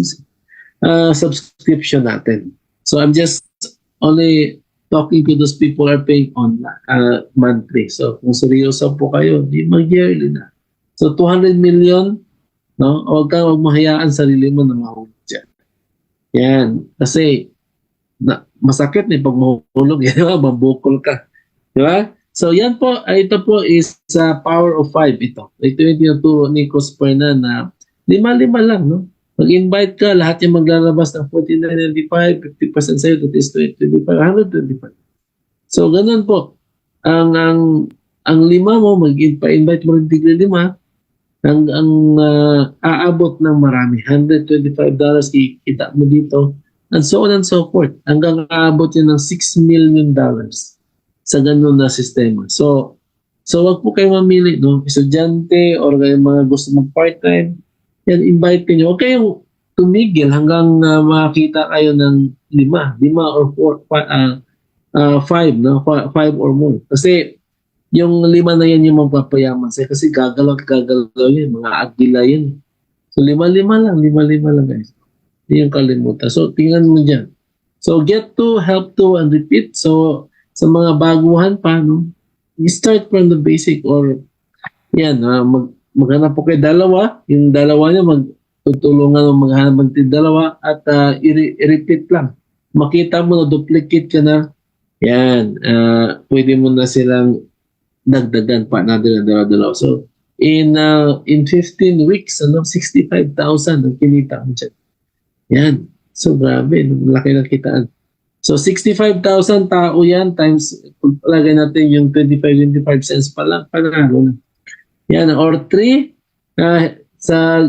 subscription natin. So I'm just only talking to those people who are paying on monthly. So kung seryoso po kayo, di mag-yearly na. So 200 million, no? Huwag mahayaan sarili mo na mahulog dyan. Yan. Kasi masakit na pag mahulog. Yan, mabukol ka. Di ba? So yan po, ito po is Power of 5 ito. Ito yung tinuturo ni Cosper na 5-5 lang, no? Mag-invite ka, lahat yung maglalabas ng 49.95, 50% sa'yo, that is 25, 125. So, ganun po. Ang 5 mo, pa-invite mo rin tigli 5, ang aabot ng marami. $125, kikita mo dito, and so on and so forth. Hanggang aabot yun ng $6 million sa ganun na sistema. So wag po kayo mamili, no? Estudyante or mga gusto mag-part-time, yan, invite nyo. Huwag kayong tumigil hanggang makita kayo ng 5 or 5, no? 5 or more. Kasi yung 5 na yan yung magpapayaman sa'yo. Kasi gagalaw yan. Mga agila yun. So 5-5 lang guys. Hindi yung kalimutan. So tingnan mo dyan. So get to, help to, and repeat. So sa mga baguhan pa, no? You start from the basic or yan, maghanap po kayo dalawa. Yung dalawa niya magtutulungan ng maghanap ng dalawa at i-repeat lang. Makita mo na duplicate ka na. Yan. Pwede mo na silang dagdagan pa na dalawa. So, in 15 weeks, 65,000 ang kinita mo dyan. Yan. So, grabe. Laki ng kitaan. So, 65,000 tao yan times, kung palagay natin yung 25 cents pa lang, panalo na. Yan, or 3, sa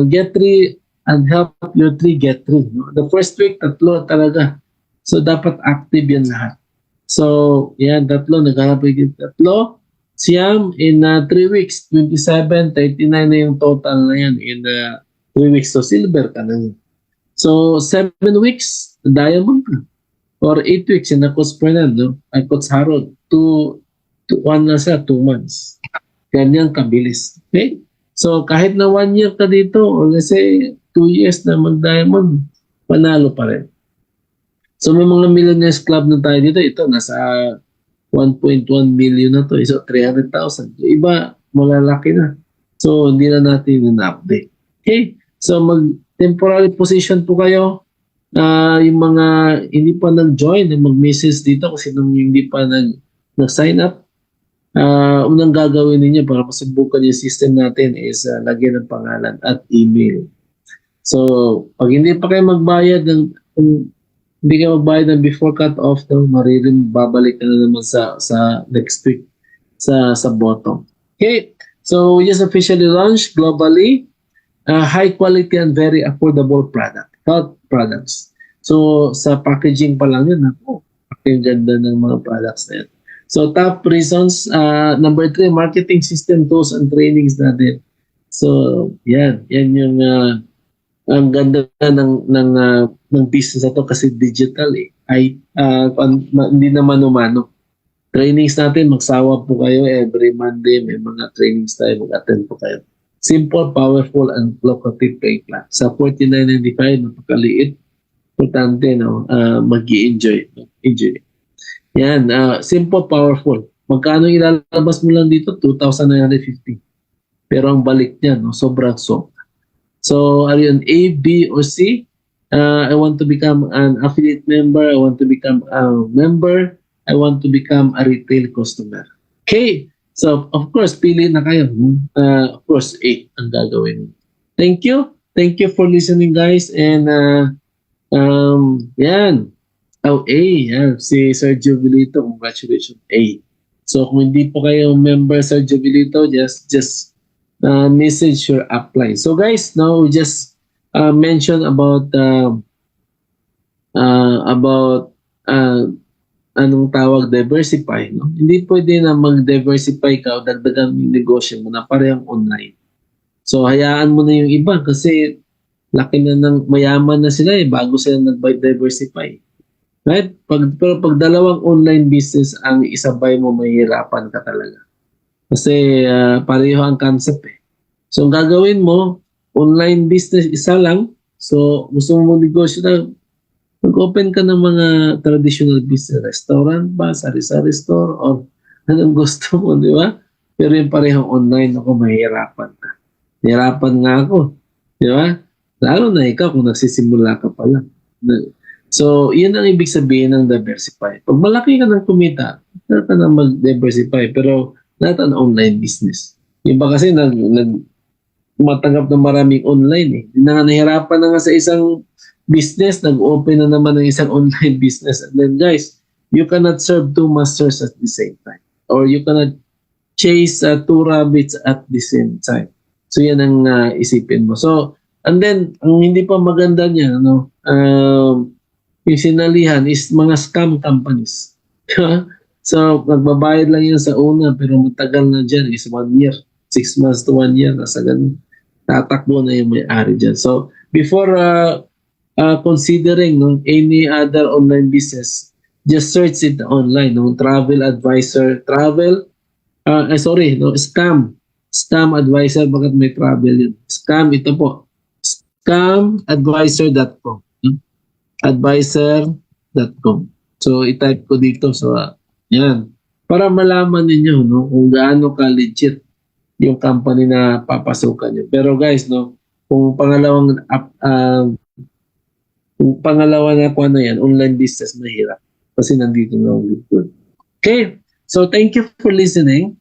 get 3 and help your 3 get 3. No? The first week, 3 talaga. So, dapat active yan lahat. So, yan, 3, naghanap yung 3. Siyam, in 3 weeks, 27, 39 na yung total na yan in 3 weeks. So, silver ka na. So, 7 weeks, diamond ka. Or 8 weeks, in Coach Fernando, ay Coach Harold, 1 na siya, 2 months. Ganyan kabilis. Okay? So, kahit na 1 year ka dito, or let's say 2 years na mag-diamond, panalo pa rin. So, may mga millionaires club na tayo dito. Ito, nasa 1.1 million na to. So, 300,000. So, iba, malalaki na. So, hindi na natin na-update. Okay? So, mag-temporary position po kayo. Yung mga hindi pa nag-join, mag-message dito kasi nung hindi pa nag-sign up. Unang gagawin ninyo para masubukan yung system natin is lagyan ng pangalan at email. So, pag hindi pa kayo magbayad hindi kayo magbayad ng before cut-off, babalik ka na naman sa next week sa bottom. Okay, so we just officially launched globally high quality and very affordable health products. So, sa packaging pa lang yun, yung ganda ng mga products na yan. So, top reasons, number 3, marketing system, tools, and trainings natin. So, yan yung ang ganda ng business na to kasi digital eh. Hindi na mano-mano. Trainings natin, magsawa po kayo every Monday. May mga trainings tayo, mag-attend po kayo. Simple, powerful, and locative pay plan. Sa 49.95, napakaliit. Importante, no? Mag-i-enjoy. Enjoy. Yan, simple, powerful. Magkano ilalabas mo lang dito? 2,950. Pero ang balik niya, no? Sobrang so. So, are you an A, B, or C? I want to become an affiliate member. I want to become a member. I want to become a retail customer. Okay. So, of course, pili na kayo. Of course, A ang gagawin. Thank you. Thank you for listening, guys. And, yan. Oh, A. Yan. Si Sir Jubilito. Congratulations. A. So, kung hindi po kayo member, Sir Jubilito, just message your upline. So guys, now we just mention about anong tawag, diversify. No? Hindi pwede na mag-diversify ka o dagdagan yung negosyo mo na parehong online. So hayaan mo na yung iba kasi laki na ng mayaman na sila bago sila nag-diversify. Right? Pero pag dalawang online business ang isabay mo, mahihirapan ka talaga. Kasi pareho ang concept eh. So, ang gagawin mo, online business, isa lang. So, gusto mo mag-negosyo na, mag-open ka ng mga traditional business, restaurant ba, sari-sari store, or anong gusto mo, di ba? Pero yung parehong online, ako, mahihirapan ka. Hirapan nga ako. Di ba? Lalo na ikaw kung nagsisimula ka pa lang. So, yun ang ibig sabihin ng diversify. Pag malaki ka ng kumita, ka na mag-diversify. Pero, not an online business. Iba kasi tumatanggap ng maraming online eh. Nahirapan na nga sa isang business, nag-open na naman ng isang online business. And then guys, you cannot serve two masters at the same time. Or you cannot chase two rabbits at the same time. So yan ang isipin mo. So, and then, ang hindi pa maganda niya, yung sinalihan is mga scam companies. So, magbabayad lang yan sa una pero matagal na dyan is 1 year. 6 months to 1 year. Nasa ganun. Tatakbo na yung may-ari dyan. So, before considering any other online business, just search it online. Travel advisor. Scam. Scam advisor. Bakit may travel yun? Scam, ito po. Scamadvisor.com. Advisor.com. So, itype ko dito. So, yan. Para malaman ninyo kung gaano ka-legit yung company na papasukan nyo. Pero guys, kung pangalawa na kuha na yan, online business, mahirap. Kasi nandito na ang good. Okay. So, thank you for listening.